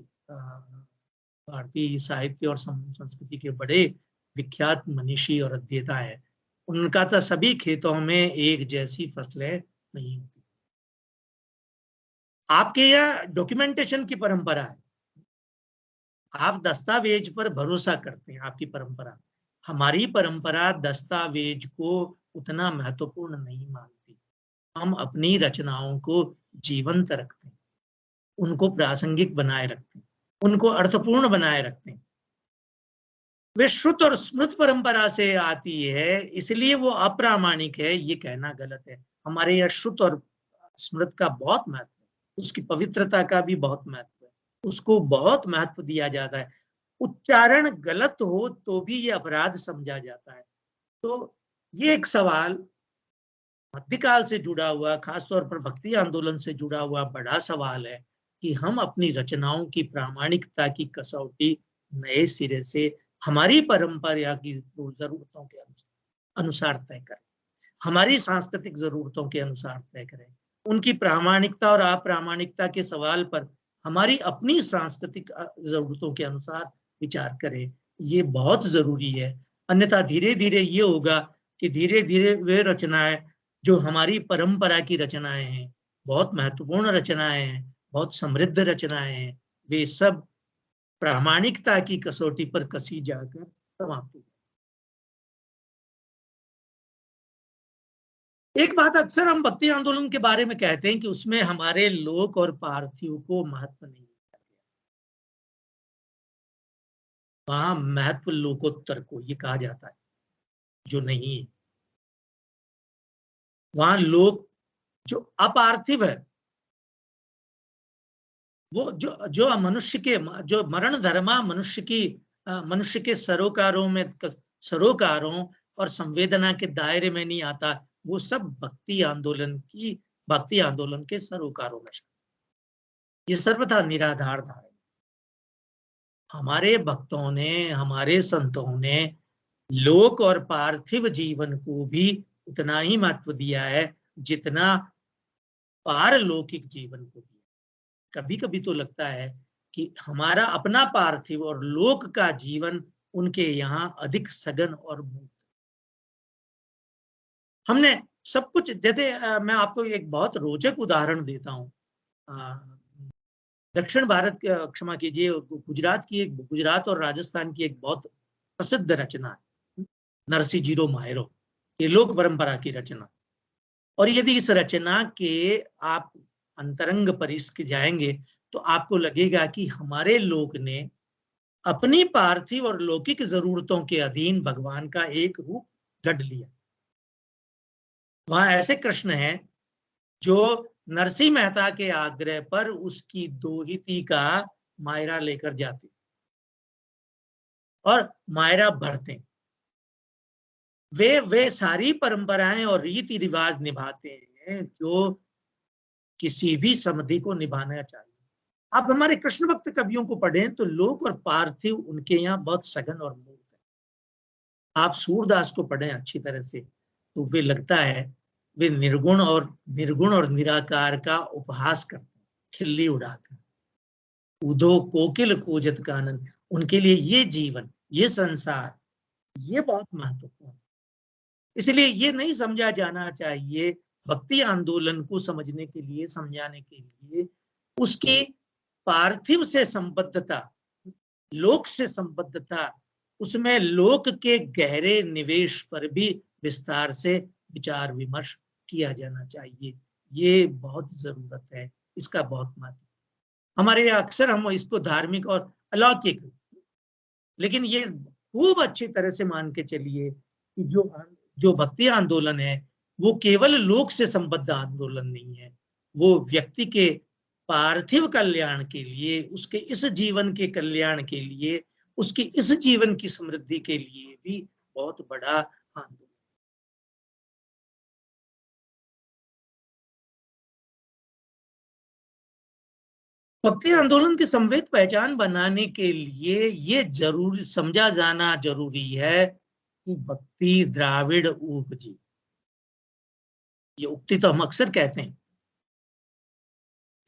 Speaker 4: भारतीय साहित्य और संस्कृति के बड़े विख्यात मनीषी और अध्येता है। उनका तो सभी खेतों में एक जैसी फसलें नहीं होती। आपके यहाँ डॉक्यूमेंटेशन की परंपरा है, आप दस्तावेज पर भरोसा करते हैं, आपकी परंपरा। हमारी परंपरा दस्तावेज को उतना महत्वपूर्ण नहीं मानती। हम अपनी रचनाओं को जीवंत रखते हैं, उनको प्रासंगिक बनाए रखते हैं, उनको अर्थपूर्ण बनाए रखते हैं। वे श्रुत और स्मृत परंपरा से आती है, इसलिए वो अप्रामाणिक है, ये कहना गलत है। हमारे यहाँ श्रुत और स्मृत का बहुत महत्व है, उसकी पवित्रता का भी बहुत महत्व है, उसको बहुत महत्व दिया जाता है। उच्चारण गलत हो तो भी ये अपराध समझा जाता है। तो ये एक सवाल मध्यकाल से जुड़ा हुआ, खासतौर पर भक्ति आंदोलन से जुड़ा हुआ बड़ा सवाल है कि हम अपनी रचनाओं की प्रामाणिकता की कसौटी नए सिरे से हमारी परंपरा की जरूरतों के अनुसार तय करें, हमारी सांस्कृतिक जरूरतों के अनुसार तय करें। उनकी प्रामाणिकता और अप्रामाणिकता के सवाल पर हमारी अपनी सांस्कृतिक जरूरतों के अनुसार विचार करें, ये बहुत जरूरी है। अन्यथा धीरे धीरे ये होगा कि धीरे धीरे वे रचनाएं जो हमारी परंपरा की रचनाएं हैं, बहुत महत्वपूर्ण रचनाएं हैं, बहुत समृद्ध रचनाएं हैं, वे सब प्रामाणिकता की कसौटी पर कसी जाकर समाप्त हो। एक बात अक्सर हम भक्ति आंदोलन के बारे में कहते हैं कि उसमें हमारे लोक और पार्थिव को महत्व नहीं दिया गया। वहां महत्व लोकोत्तर को ये कहा जाता है, जो नहीं है। वहां लोक जो अपार्थिव है, वो जो मनुष्य के जो मरण धर्मा मनुष्य के सरोकारों और संवेदना के दायरे में नहीं आता, वो सब भक्ति आंदोलन के सरोकारों में। ये सर्वथा निराधार धारणा। हमारे भक्तों ने, हमारे संतों ने लोक और पार्थिव जीवन को भी उतना ही महत्व दिया है जितना पारलौकिक जीवन को दिया। कभी कभी तो लगता है कि हमारा अपना पार्थिव और लोक का जीवन उनके यहाँ अधिक सघन और मुक्त। हमने सब कुछ, जैसे मैं आपको एक बहुत रोचक उदाहरण देता हूँ। दक्षिण भारत, क्षमा कीजिए, गुजरात और राजस्थान की एक बहुत प्रसिद्ध रचना है नरसिंह जीरो मायरो, ये लोक परंपरा की रचना। और यदि इस रचना के आप अंतरंग परिस के जाएंगे तो आपको लगेगा कि हमारे लोग ने अपनी पार्थिव और लौकिक जरूरतों के अधीन भगवान का एक रूप गढ़ लिया। वहां ऐसे कृष्ण हैं जो नरसिंह मेहता के आग्रह पर उसकी दोहिती का मायरा लेकर जाते और मायरा भरते। वे सारी परंपराएं और रीति रिवाज निभाते हैं जो किसी भी समधि को निभाना चाहिए। आप हमारे कृष्ण भक्त कवियों को पढ़ें तो लोक और पार्थिव उनके यहाँ बहुत सघन और मूर्त है। आप सूरदास को पढ़ें अच्छी तरह से तो वे लगता है वे निर्गुण और निराकार का उपहास करते हैं, खिल्ली उड़ाते हैं। उदो कोकिल कोजत कानन, उनके लिए ये जीवन, ये संसार, ये बहुत महत्वपूर्ण। इसलिए ये नहीं समझा जाना चाहिए, भक्ति आंदोलन को समझने के लिए, समझाने के लिए उसकी पार्थिव से संबद्धता, लोक से संबद्धता, उसमें लोक के गहरे निवेश पर भी विस्तार से विचार विमर्श किया जाना चाहिए। ये बहुत जरूरत है, इसका बहुत महत्व। हमारे अक्सर हम इसको धार्मिक और अलौकिक, लेकिन ये खूब अच्छी तरह से मान के चलिए कि जो भक्ति आंदोलन है वो केवल लोक से संबद्ध आंदोलन नहीं है, वो व्यक्ति के पार्थिव कल्याण के लिए, उसके इस जीवन के कल्याण के लिए, उसकी इस जीवन की समृद्धि के लिए भी बहुत बड़ा आंदोलन। भक्ति आंदोलन की संवेद पहचान बनाने के लिए ये जरूर समझा जाना जरूरी है कि भक्ति द्राविड़ उपजी। ये उक्ति तो हम अक्सर कहते हैं,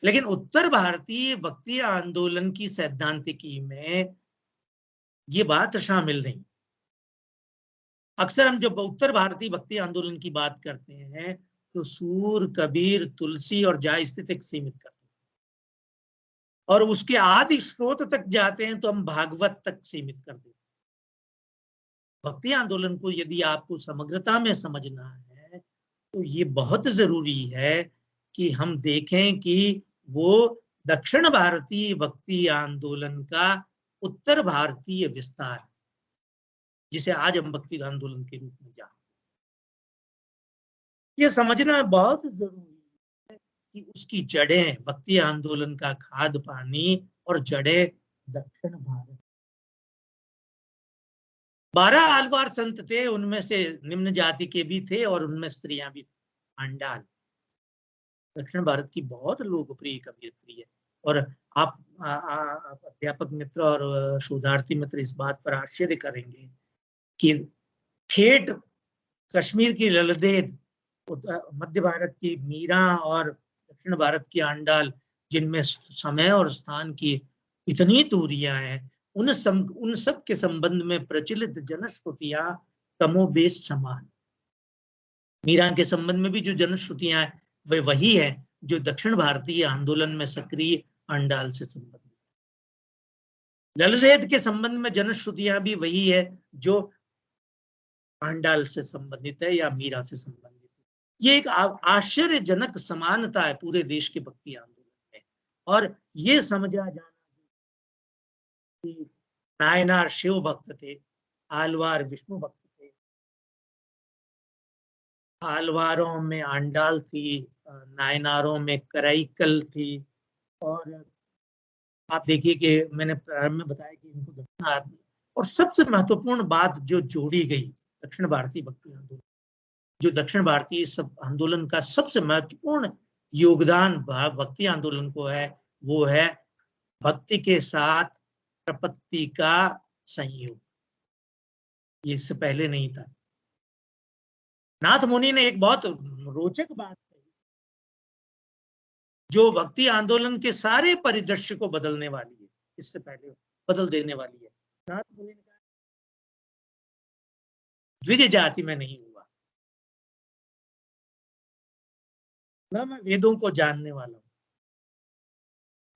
Speaker 4: लेकिन उत्तर भारतीय भक्ति आंदोलन की सैद्धांतिकी में ये बात शामिल नहीं। अक्सर हम जब उत्तर भारतीय भक्ति आंदोलन की बात करते हैं तो सूर, कबीर, तुलसी और जायस्ती तक सीमित करते हैं, और उसके आदि स्रोत तक जाते हैं तो हम भागवत तक सीमित कर देते हैं। भक्ति आंदोलन को यदि आपको समग्रता में समझना है तो ये बहुत जरूरी है कि हम देखें कि वो दक्षिण भारतीय भक्ति आंदोलन का उत्तर भारतीय विस्तार, जिसे आज हम भक्ति आंदोलन के रूप में जानते हैं। ये समझना बहुत जरूरी है कि उसकी जड़ें, भक्ति आंदोलन का खाद पानी और जड़ें दक्षिण भारत। 12 आलवार संत थे, उनमें से निम्न जाति के भी थे और उनमें स्त्रियां भी थी। आंडाल दक्षिण भारत की बहुत लोकप्रिय कवियत्री है, और आप अध्यापक मित्र और शोधार्थी मित्र इस बात पर आश्चर्य करेंगे कि ठेठ कश्मीर की ललदेद, मध्य भारत की मीरा और दक्षिण भारत की आंडाल, जिनमें समय और स्थान की इतनी दूरियां हैं, उन सब के संबंध में प्रचलित जनश्रुतियां कमोबेश समान। मीरा के संबंध में भी जो जनश्रुतियां हैं वे वही है जो दक्षिण भारतीय आंदोलन में सक्रिय आंडाल से संबंधित। ललदेद के संबंध में जनश्रुतियां भी वही है जो आंडाल से संबंधित है या मीरा से संबंधित है। ये एक आश्चर्यजनक समानता है पूरे देश के भक्ति आंदोलन में, और ये समझा जाना कि नायनार शिव भक्त थे, आलवार विष्णु भक्त थे, आलवारों में आंडाल थी, नायनारों में कराईकल थी, और आप देखिए कि मैंने प्रारंभ में बताया कि इनको दक्षिण आदमी, और सबसे महत्वपूर्ण बात जो जोड़ी गई दक्षिण भारतीय भक्ति आंदोलन, जो दक्षिण भारतीय सब आंदोलन का सबसे महत्वपूर्ण योगदान भक्ति आंदोलन को है, वो है भक्ति के साथ प्रपत्ति का संयोग। ये इससे पहले नहीं था। नाथ मुनि ने एक बहुत रोचक बात कही जो भक्ति आंदोलन के सारे परिदृश्य को बदलने वाली है, इससे पहले बदल देने वाली है। नाथ मुनि ने कहा द्विज जाति में नहीं हुआ, न मैं वेदों को जानने वाला हूं,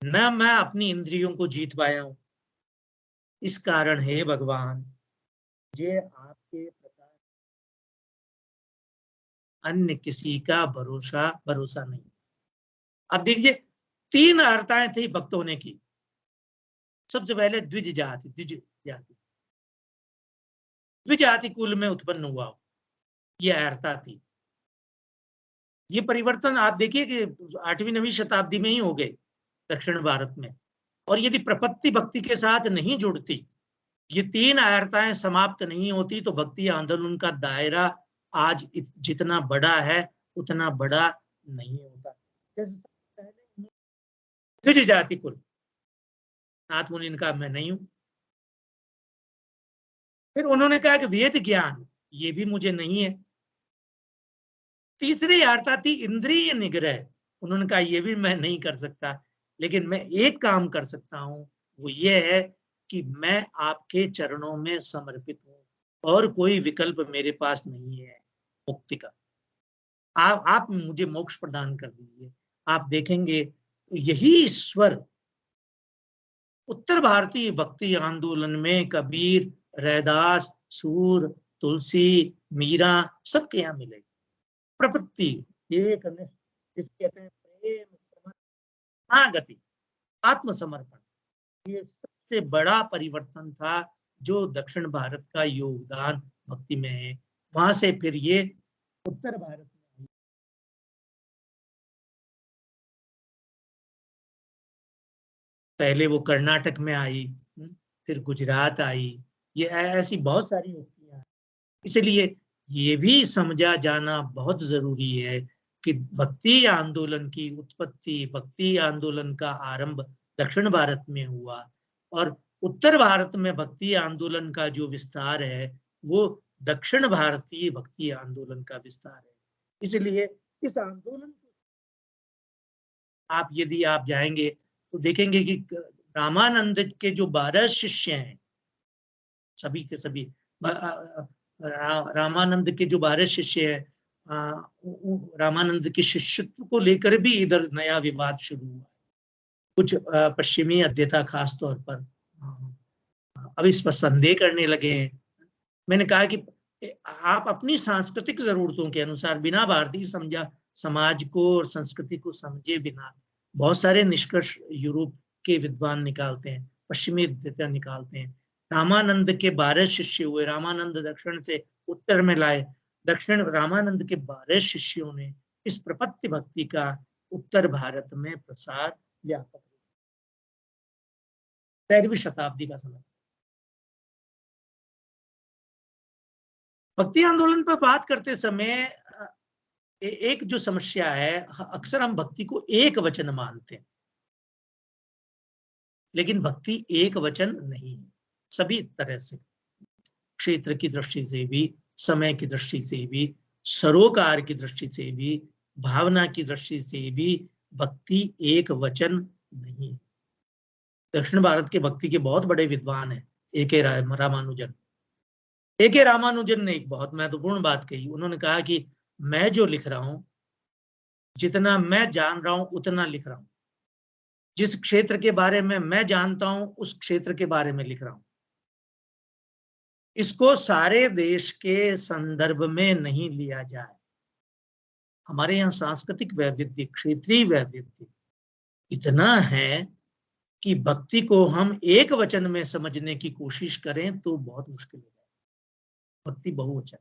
Speaker 4: न मैं अपनी इंद्रियों को जीत पाया हूं। इस कारण है भगवान ये आपके प्रकार अन्य किसी का भरोसा नहीं। अब देखिए 3 अर्हताएं थी भक्त होने की। सबसे पहले द्विज जाति द्विजाति कुल में उत्पन्न हुआ, ये आर्यता थी। ये परिवर्तन आप देखिए कि 8वीं-9वीं शताब्दी में ही हो गए दक्षिण भारत में, और यदि प्रपत्ति भक्ति के साथ नहीं जुड़ती, ये तीन आर्यताएं समाप्त नहीं होती, तो भक्ति आंदोलन का दायरा आज जितना बड़ा है उतना बड़ा नहीं होता। द्विज जाति कुल, नाथ मुनि ने कहा मैं नहीं हूं। फिर उन्होंने कहा कि वेद ज्ञान, ये भी मुझे नहीं है। तीसरी आर्यता थी इंद्रिय निग्रह, उन्होंने कहा ये भी मैं नहीं कर सकता, लेकिन मैं एक काम कर सकता हूं, वो ये है कि मैं आपके चरणों में समर्पित हूं और कोई विकल्प मेरे पास नहीं है मुक्ति का। आप मुझे मोक्ष प्रदान कर दीजिए। आप देखेंगे यही ईश्वर उत्तर भारतीय भक्ति आंदोलन में कबीर, रैदास, सूर, तुलसी, मीरा सबके यहाँ मिलेगी। प्रपत्ति, एक जिसे कहते हैं प्रेम, गति, आत्मसमर्पण, ये सबसे बड़ा परिवर्तन था जो दक्षिण भारत का योगदान भक्ति में है। वहां से फिर ये उत्तर भारत में आई। पहले वो कर्नाटक में आई, फिर गुजरात आई, ये ऐसी बहुत सारी भक्तियां। इसलिए ये भी समझा जाना बहुत जरूरी है कि भक्ति आंदोलन की उत्पत्ति, भक्ति आंदोलन का आरंभ दक्षिण भारत में हुआ, और उत्तर भारत में भक्ति आंदोलन का जो विस्तार है वो दक्षिण भारतीय भक्ति आंदोलन का विस्तार है। इसलिए इस आंदोलन को यदि आप जाएंगे तो देखेंगे कि रामानंद के जो 12 शिष्य हैं, सभी के सभी रामानंद के जो 12 शिष्य हैं, रामानंद के शिष्यत्व को लेकर भी इधर नया विवाद शुरू हुआ है। कुछ पश्चिमी अध्येता खास तौर पर अब इस पर संदेह करने लगे हैं। मैंने कहा कि आप अपनी सांस्कृतिक जरूरतों के अनुसार बिना भारतीय समाज को और संस्कृति को समझे बिना बहुत सारे निष्कर्ष यूरोप के विद्वान निकालते हैं, पश्चिमी अध्येता निकालते हैं। रामानंद के 12 शिष्य हुए, रामानंद दक्षिण से उत्तर में लाए, रामानंद के 12 शिष्यों ने इस प्रपत्ति भक्ति का उत्तर भारत में प्रसार व्यापक 13वीं शताब्दी का समय। भक्ति आंदोलन पर बात करते समय एक जो समस्या है, अक्सर हम भक्ति को एक वचन मानते हैं, लेकिन भक्ति एक वचन नहीं है। सभी तरह से, क्षेत्र की दृष्टि से भी, समय की दृष्टि से भी, सरोकार की दृष्टि से भी, भावना की दृष्टि से भी भक्ति एक वचन नहीं है। दक्षिण भारत के भक्ति के बहुत बड़े विद्वान हैं, ए.के. रामानुजन। ए.के. रामानुजन ने एक बहुत महत्वपूर्ण बात कही। उन्होंने कहा कि मैं जो लिख रहा हूं, जितना मैं जान रहा हूं उतना लिख रहा हूं। जिस क्षेत्र के बारे में मैं जानता हूं उस क्षेत्र के बारे में लिख रहा हूं। इसको सारे देश के संदर्भ में नहीं लिया जाए। हमारे यहाँ सांस्कृतिक वैविध्य, क्षेत्रीय वैविध्य इतना है कि भक्ति को हम एक वचन में समझने की कोशिश करें तो बहुत मुश्किल हो जाए। भक्ति बहुवचन।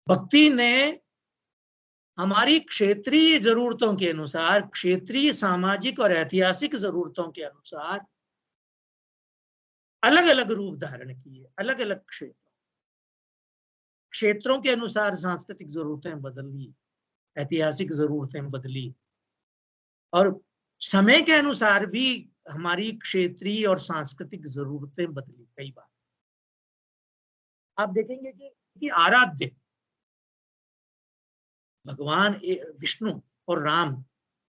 Speaker 4: भक्ति ने हमारी क्षेत्रीय जरूरतों के अनुसार, क्षेत्रीय सामाजिक और ऐतिहासिक जरूरतों के अनुसार अलग अलग रूप धारण किए। अलग अलग क्षेत्रों के अनुसार सांस्कृतिक जरूरतें बदली, ऐतिहासिक जरूरतें बदली, और समय के अनुसार भी हमारी क्षेत्रीय और सांस्कृतिक जरूरतें बदली कई बार। आप देखेंगे कि आराध्य भगवान विष्णु और राम,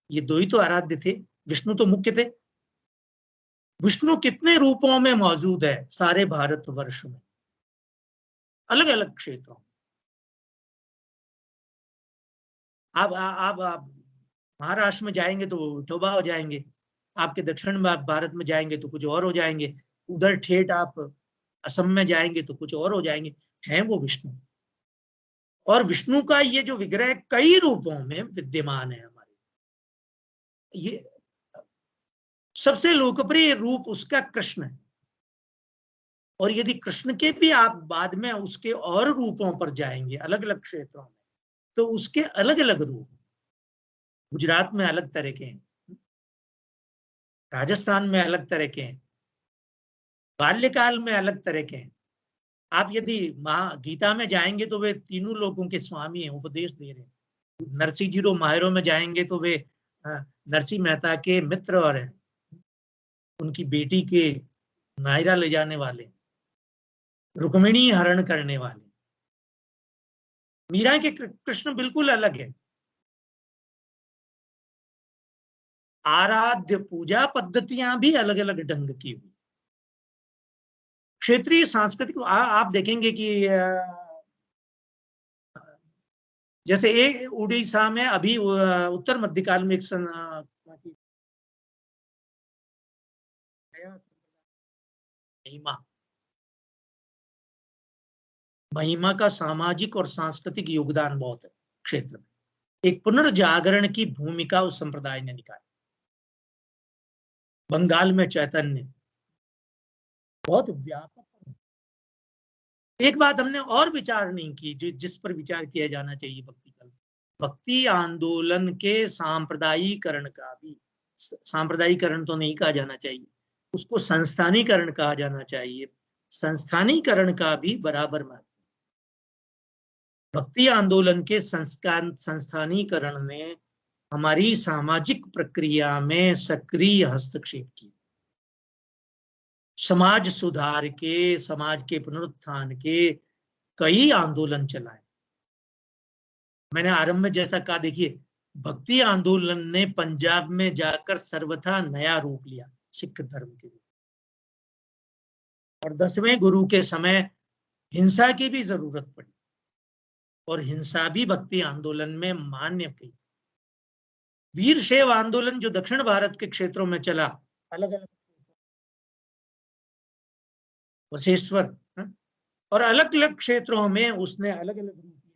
Speaker 4: ये दो ही तो आराध्य थे। विष्णु तो मुख्य थे। विष्णु कितने रूपों में मौजूद है सारे भारतवर्ष में, अलग अलग क्षेत्रों। आप महाराष्ट्र में जाएंगे तो विठोबा हो जाएंगे, आपके दक्षिण भारत में जाएंगे तो कुछ और हो जाएंगे, उधर ठेठ आप असम में जाएंगे तो कुछ और हो जाएंगे। हैं वो विष्णु, और विष्णु का ये जो विग्रह कई रूपों में विद्यमान है हमारे। ये सबसे लोकप्रिय रूप उसका कृष्ण है। और यदि कृष्ण के भी आप बाद में उसके और रूपों पर जाएंगे अलग अलग क्षेत्रों में, तो उसके अलग अलग रूप, गुजरात में अलग तरह के हैं, राजस्थान में अलग तरह के हैं, बाल्यकाल में अलग तरह के हैं। आप यदि गीता में जाएंगे तो वे तीनों लोगों के स्वामी हैं, उपदेश दे रहे हैं। नरसिंह जीरो माहिरों में जाएंगे तो वे नरसिंह मेहता के मित्र और हैं, उनकी बेटी के नायरा ले जाने वाले, रुक्मिणी हरण करने वाले। मीरा के कृष्ण बिल्कुल अलग है। आराध्य पूजा पद्धतियां भी अलग अलग ढंग की हुई। क्षेत्रीय सांस्कृतिक आप देखेंगे कि जैसे एक उड़ीसा में अभी उत्तर मध्यकाल में एक महिमा का सामाजिक और सांस्कृतिक योगदान बहुत है क्षेत्र में। एक पुनर्जागरण की भूमिका उस संप्रदाय ने निभाई। बंगाल में चैतन्य बहुत व्यापक। एक बात हमने और विचार नहीं की, जिस पर विचार किया जाना चाहिए भक्ति आंदोलन के सांप्रदायिकरण का भी, सांप्रदायिकरण तो नहीं कहा जाना चाहिए, उसको संस्थानीकरण कहा जाना चाहिए। संस्थानीकरण का भी बराबर महत्व। भक्ति आंदोलन के संस्थानीकरण ने हमारी सामाजिक प्रक्रिया में सक्रिय हस्तक्षेप किया। समाज सुधार के, समाज के पुनरुत्थान के कई आंदोलन चलाए। मैंने आरंभ में जैसा कहा, देखिए भक्ति आंदोलन ने पंजाब में जाकर सर्वथा नया रूप लिया सिख धर्म के रूप। और 10वें गुरु के समय हिंसा की भी जरूरत पड़ी और हिंसा भी भक्ति आंदोलन में मान्य की। वीर शैव आंदोलन जो दक्षिण भारत के क्षेत्रों में चला, अलग अलग वशेश्वर और अलग अलग क्षेत्रों में उसने अलग अलग रूप लिए।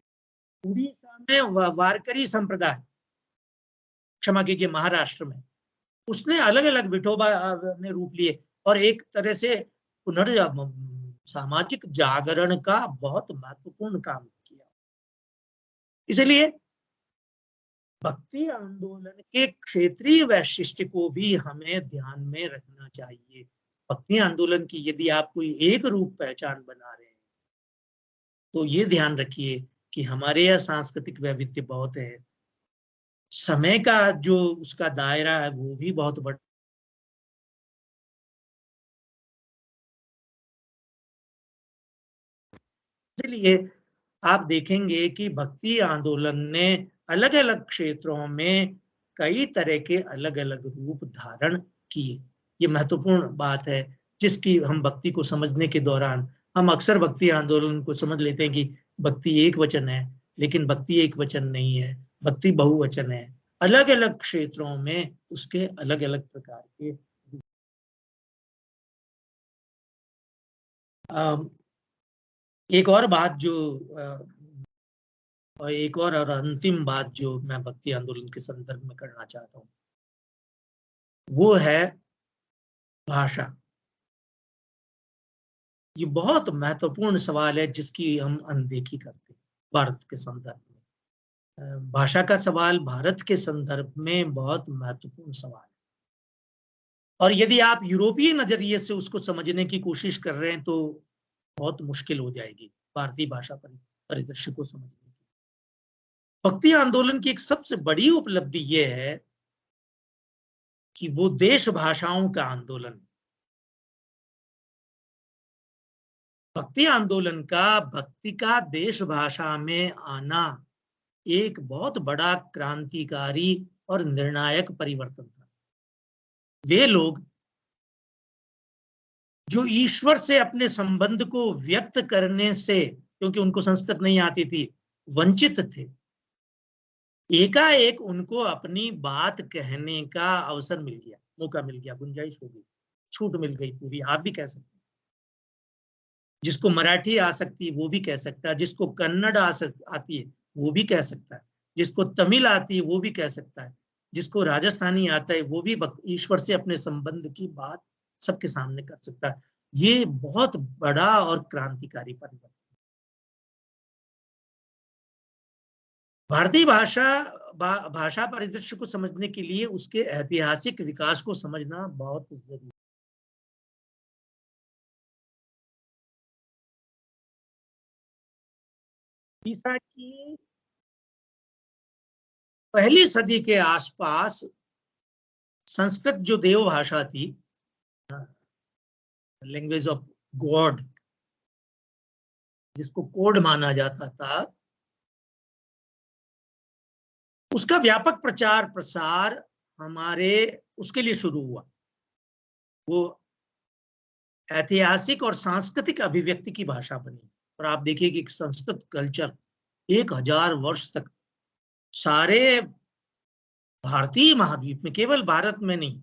Speaker 4: उड़ीसा में वारकरी संप्रदाय, क्षमा कीजिए महाराष्ट्र में, उसने अलग अलग विठोबा ने रूप लिए और एक तरह से सामाजिक जागरण का बहुत महत्वपूर्ण काम किया। इसलिए भक्ति आंदोलन के क्षेत्रीय वैशिष्ट्य को भी हमें ध्यान में रखना चाहिए। भक्ति आंदोलन की यदि आप कोई एक रूप पहचान बना रहे हैं तो ये ध्यान रखिए कि हमारे यहाँ सांस्कृतिक वैविध्य बहुत है, समय का जो उसका दायरा है वो भी बहुत बड़ा। इसलिए आप देखेंगे कि भक्ति आंदोलन ने अलग अलग क्षेत्रों में कई तरह के अलग अलग रूप धारण किए। ये महत्वपूर्ण बात है जिसकी हम भक्ति को समझने के दौरान, हम अक्सर भक्ति आंदोलन को समझ लेते हैं कि भक्ति एक वचन है, लेकिन भक्ति एक वचन नहीं है, भक्ति बहुवचन है। अलग अलग क्षेत्रों में उसके अलग अलग प्रकार के एक और बात जो और एक और अंतिम बात जो मैं भक्ति आंदोलन के संदर्भ में करना चाहता हूँ वो है भाषा। ये बहुत महत्वपूर्ण सवाल है जिसकी हम अनदेखी करते हैं भारत के संदर्भ में। भाषा का सवाल भारत के संदर्भ में बहुत महत्वपूर्ण सवाल है और यदि आप यूरोपीय नजरिए से उसको समझने की कोशिश कर रहे हैं तो बहुत मुश्किल हो जाएगी भारतीय भाषा परिदृश्य को समझने की। भक्ति आंदोलन की एक सबसे बड़ी उपलब्धि यह है कि वो देश भाषाओं का आंदोलन। भक्ति आंदोलन का भक्ति का देश भाषा में आना एक बहुत बड़ा क्रांतिकारी और निर्णायक परिवर्तन था। वे लोग जो ईश्वर से अपने संबंध को व्यक्त करने से, क्योंकि उनको संस्कृत नहीं आती थी, वंचित थे, एकाएक उनको अपनी बात कहने का अवसर मिल गया, मौका मिल गया, गुंजाइश हो गई, छूट मिल गई पूरी। आप भी कह सकते हैं, जिसको मराठी आ सकती है वो भी कह सकता है, जिसको कन्नड़ आती है वो भी कह सकता है, जिसको तमिल आती है वो भी कह सकता है, जिसको राजस्थानी आता है वो भी ईश्वर से अपने संबंध की बात सबके सामने कर सकता है। ये बहुत बड़ा और क्रांतिकारी परिवर्तन। भारतीय भाषा परिदृश्य को समझने के लिए उसके ऐतिहासिक विकास को समझना बहुत जरूरी है। ईसा की पहली सदी के आसपास संस्कृत जो देव भाषा थी, लैंग्वेज ऑफ गॉड, जिसको कोड माना जाता था, उसका व्यापक प्रचार प्रसार हमारे उसके लिए शुरू हुआ। वो ऐतिहासिक और सांस्कृतिक अभिव्यक्ति की भाषा बनी। और आप देखिए कि संस्कृत कल्चर 1000 वर्ष तक सारे भारतीय महाद्वीप में, केवल भारत में नहीं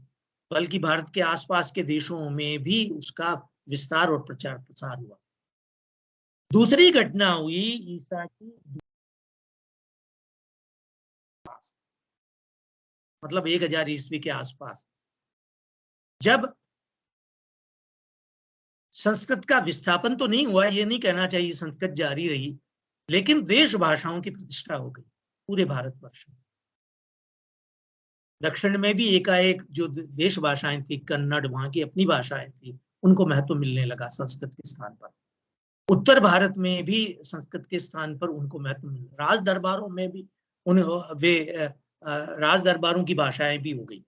Speaker 4: बल्कि भारत के आसपास के देशों में भी उसका विस्तार और प्रचार प्रसार हुआ। दूसरी घटना हुई ईसा की, मतलब 1000 ईस्वी के आसपास, जब संस्कृत का विस्थापन तो नहीं हुआ, ये नहीं कहना चाहिए, संस्कृत जारी रही, लेकिन देश भाषाओं की प्रतिष्ठा हो गई पूरे भारतवर्ष में। दक्षिण में भी एकाएक जो देश भाषाएं थी, कन्नड़, वहां की अपनी भाषाएं थी, उनको महत्व मिलने लगा संस्कृत के स्थान पर। उत्तर भारत में भी संस्कृत के स्थान पर उनको महत्व मिला। राज दरबारों में भी राज दरबारों की भाषाएं भी हो गई।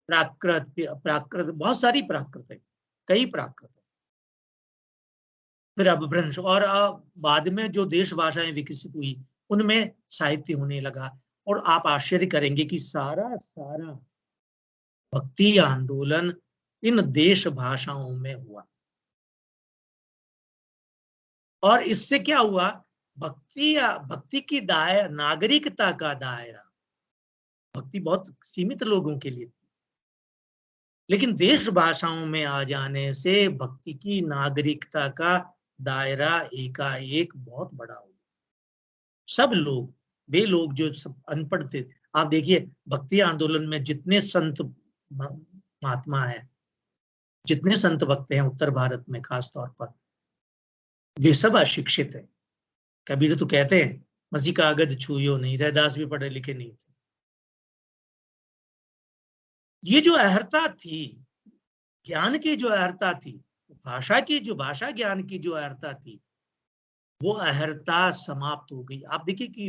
Speaker 4: प्राकृत बहुत सारी प्राकृत है, कई प्राकृत है, फिर अपभ्रंश, और बाद में जो देश भाषाएं विकसित हुई उनमें साहित्य होने लगा। और आप आश्चर्य करेंगे कि सारा भक्ति आंदोलन इन देश भाषाओं में हुआ। और इससे क्या हुआ, भक्ति की नागरिकता का दायरा, भक्ति बहुत सीमित लोगों के लिए थी, लेकिन देश भाषाओं में आ जाने से भक्ति की नागरिकता का दायरा एकाएक बहुत बड़ा हो गया। सब लोग, वे लोग जो सब अनपढ़ थे, आप देखिए भक्ति आंदोलन में जितने संत महात्मा है, जितने संत भक्त हैं उत्तर भारत में खास तौर पर, वे सब अशिक्षित है। कबीर तो कहते हैं मसी कागज छूयो नहीं, रैदास भी पढ़े लिखे नहीं थे। ये जो अहर्ता थी, ज्ञान की जो अहर्ता थी, भाषा ज्ञान की जो अहर्ता थी, वो अहर्ता समाप्त हो गई। आप देखिए कि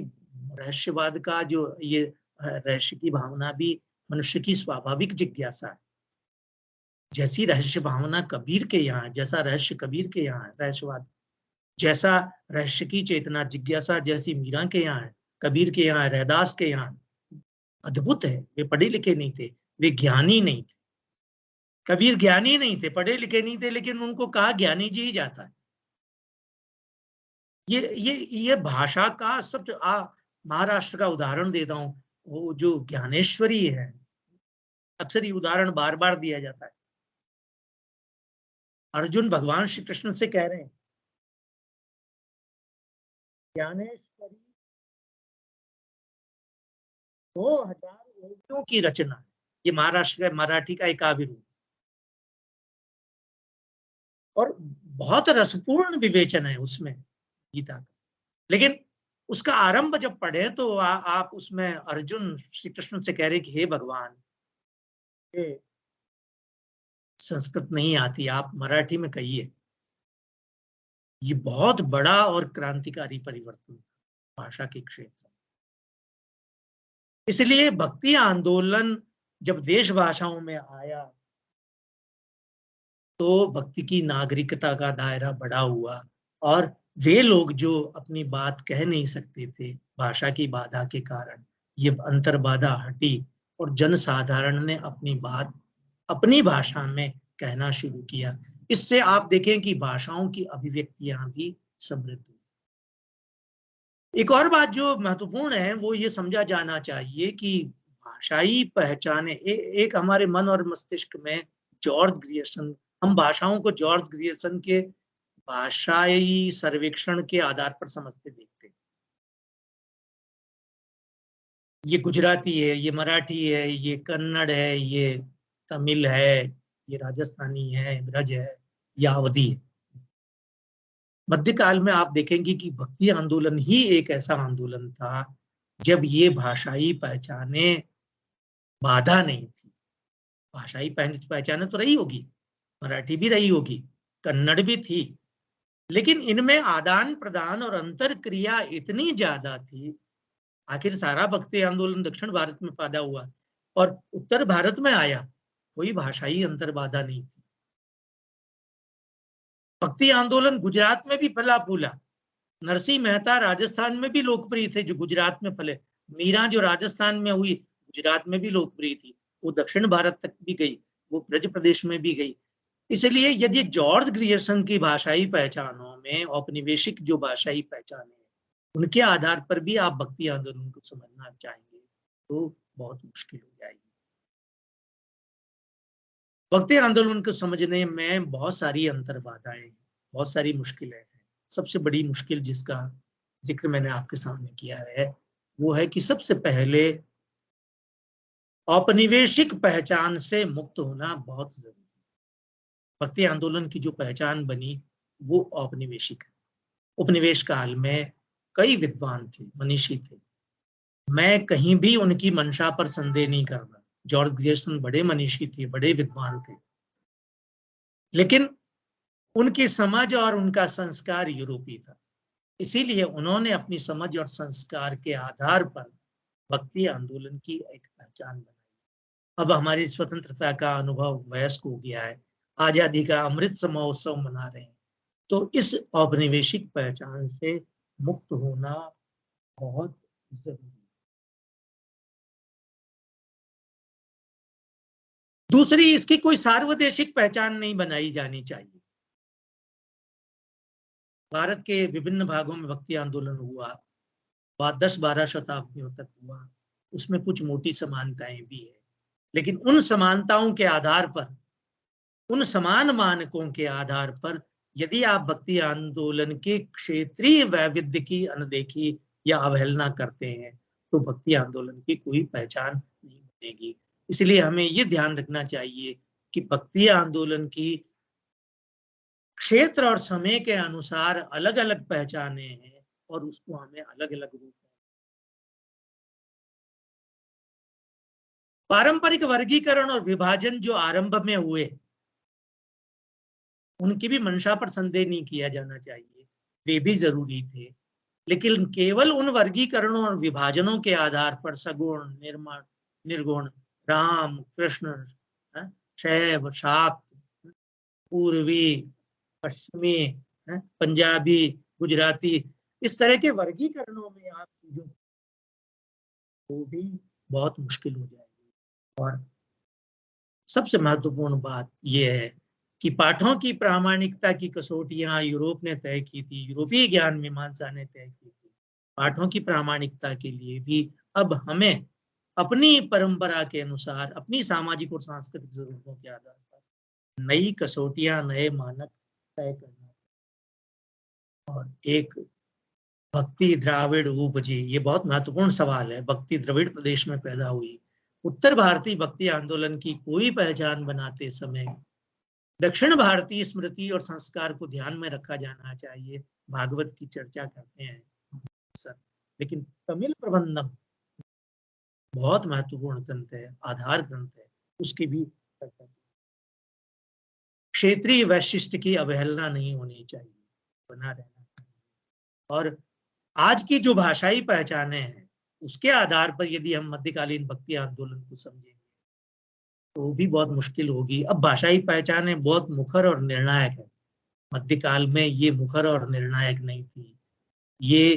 Speaker 4: रहस्यवाद का जो ये रहस्य की भावना भी मनुष्य की स्वाभाविक जिज्ञासा है। जैसी रहस्य भावना कबीर के यहाँ, जैसा रहस्य कबीर के यहाँ है रहस्यवाद, जैसा रहस्य की चेतना जिज्ञासा जैसी मीरा के यहाँ है, कबीर के यहाँ, रैदास के यहाँ, अद्भुत है। वे पढ़े लिखे नहीं थे, वे ज्ञानी नहीं थे। कबीर ज्ञानी नहीं थे, पढ़े लिखे नहीं थे, लेकिन उनको कहा ज्ञानी जी ही जाता है। ये भाषा का सब महाराष्ट्र का उदाहरण देता हूं, वो जो ज्ञानेश्वरी है, अक्सर ये उदाहरण बार बार दिया जाता है। अर्जुन भगवान श्री कृष्ण से कह रहे हैं, ज्ञानेश्वरी 2000 ओवियों की रचना, ये महाराष्ट्र का मराठी का एक काव्य रूप, और बहुत रसपूर्ण विवेचन है उसमें गीता का। लेकिन उसका आरंभ जब पढ़े तो आप उसमें अर्जुन श्री कृष्ण से कह रहे कि हे भगवान, संस्कृत नहीं आती, आप मराठी में कहिए। ये बहुत बड़ा और क्रांतिकारी परिवर्तन था भाषा के क्षेत्र। इसलिए भक्ति आंदोलन जब देश भाषाओं में आया तो भक्ति की नागरिकता का दायरा बड़ा हुआ, और वे लोग जो अपनी बात कह नहीं सकते थे भाषा की बाधा के कारण, ये अंतर्बाधा हटी और जनसाधारण ने अपनी बात अपनी भाषा में कहना शुरू किया। इससे आप देखें कि भाषाओं की अभिव्यक्तियां भी समृद्ध हुई। एक और बात जो महत्वपूर्ण है वो ये समझा जाना चाहिए कि भाषाई पहचाने एक हमारे मन और मस्तिष्क में जॉर्ज ग्रियर्सन, हम भाषाओं को जॉर्ज ग्रियर्सन के भाषाई सर्वेक्षण के आधार पर समझते देखते हैं। ये गुजराती है, ये मराठी है, ये कन्नड़ है, ये तमिल है, ये राजस्थानी है, ब्रज है, या अवधी है। मध्यकाल में आप देखेंगे कि भक्ति आंदोलन ही एक ऐसा आंदोलन था जब ये भाषाई पहचाने बाधा नहीं थी। भाषाई पहचाने तो रही होगी, मराठी भी रही होगी, कन्नड़ भी थी, लेकिन इनमें आदान प्रदान और अंतर क्रिया इतनी ज्यादा थी। आखिर सारा भक्ति आंदोलन दक्षिण भारत में पैदा हुआ और उत्तर भारत में आया, कोई भाषाई अंतर बाधा नहीं थी। भक्ति आंदोलन गुजरात में भी फला फूला। नरसिंह मेहता राजस्थान में भी लोकप्रिय थे, जो गुजरात में फले। मीरा जो राजस्थान में हुई, गुजरात में भी लोकप्रिय थी, वो दक्षिण भारत तक भी गई, वो ब्रज प्रदेश में भी गई। इसलिए यदि जॉर्ज ग्रियर्सन की भाषाई पहचानों में औपनिवेशिक जो भाषाई पहचान है, उनके आधार पर भी आप भक्ति आंदोलन को समझना चाहेंगे तो बहुत मुश्किल हो जाएगी। भक्ति आंदोलन को समझने में बहुत सारी अंतर बाधाएं, बहुत सारी मुश्किलें हैं। सबसे बड़ी मुश्किल जिसका जिक्र मैंने आपके सामने किया है वो है कि सबसे पहले औपनिवेशिक पहचान से मुक्त होना बहुत जरूरी है। भक्ति आंदोलन की जो पहचान बनी वो औपनिवेशिक है। उपनिवेश काल में कई विद्वान थे, मनीषी थे, मैं कहीं भी उनकी मंशा पर संदेह नहीं कर रहा। जॉर्ज ग्रियर्सन बड़े मनीषी थे, बड़े विद्वान थे, लेकिन उनकी समझ और उनका संस्कार यूरोपीय था। इसीलिए उन्होंने अपनी समझ और संस्कार के आधार पर भक्ति आंदोलन की एक पहचान बनाई। अब हमारी स्वतंत्रता का अनुभव वयस्क हो गया है, आजादी का अमृत महोत्सव मना रहे हैं, तो इस औपनिवेशिक पहचान से मुक्त होना बहुत जरूरी है। दूसरी, इसकी कोई सार्वदेशिक पहचान नहीं बनाई जानी चाहिए। भारत के विभिन्न भागों में भक्ति आंदोलन हुआ, 10-12 शताब्दियों तक हुआ, उसमें कुछ मोटी समानताएं भी है, लेकिन उन समानताओं के आधार पर, उन समान मानकों के आधार पर यदि आप भक्ति आंदोलन के क्षेत्रीय वैविध्य की अनदेखी या अवहेलना करते हैं तो भक्ति आंदोलन की कोई पहचान नहीं बनेगी। इसलिए हमें ये ध्यान रखना चाहिए कि भक्ति आंदोलन की क्षेत्र और समय के अनुसार अलग अलग पहचाने हैं और उसको हमें अलग अलग रूप में। पारंपरिक वर्गीकरण और विभाजन जो आरंभ में हुए, उनकी भी मंशा पर संदेह नहीं किया जाना चाहिए, वे भी जरूरी थे, लेकिन केवल उन वर्गीकरणों और विभाजनों के आधार पर सगुण, निर्मल, निर्गुण, राम, कृष्ण, शैव, शाक्त, पूर्वी, पश्चिमी, पंजाबी, गुजराती, इस तरह के वर्गीकरणों में आप चीजों को भी बहुत मुश्किल हो जाएगी। और सबसे महत्वपूर्ण बात यह है कि पाठों की प्रामाणिकता की कसौटियां यूरोप ने तय की थी, यूरोपीय ज्ञान मीमांसा ने तय की थी। पाठों की प्रामाणिकता के लिए भी अब हमें अपनी परंपरा के अनुसार, अपनी सामाजिक और सांस्कृतिक जरूरतों के आधार पर नई कसौटियां, नए मानक तय करना। और एक भक्ति द्राविड़ उपजी, ये बहुत महत्वपूर्ण सवाल है। भक्ति द्रविड़ प्रदेश में पैदा हुई। उत्तर भारतीय भक्ति आंदोलन की कोई पहचान बनाते समय दक्षिण भारतीय स्मृति और संस्कार को ध्यान में रखा जाना चाहिए। भागवत की चर्चा करते हैं सर, लेकिन तमिल प्रबंधम बहुत महत्वपूर्ण ग्रंथ है, आधार ग्रंथ है, उसकी भी चर्चा। क्षेत्रीय वैशिष्ट की अवहेलना नहीं होनी चाहिए, बना रहना चाहिए। और आज की जो भाषाई पहचाने हैं उसके आधार पर यदि हम मध्यकालीन भक्ति आंदोलन को समझेंगे तो भी बहुत मुश्किल होगी। अब भाषाई पहचाने बहुत मुखर और निर्णायक है, मध्यकाल में ये मुखर और निर्णायक नहीं थी। ये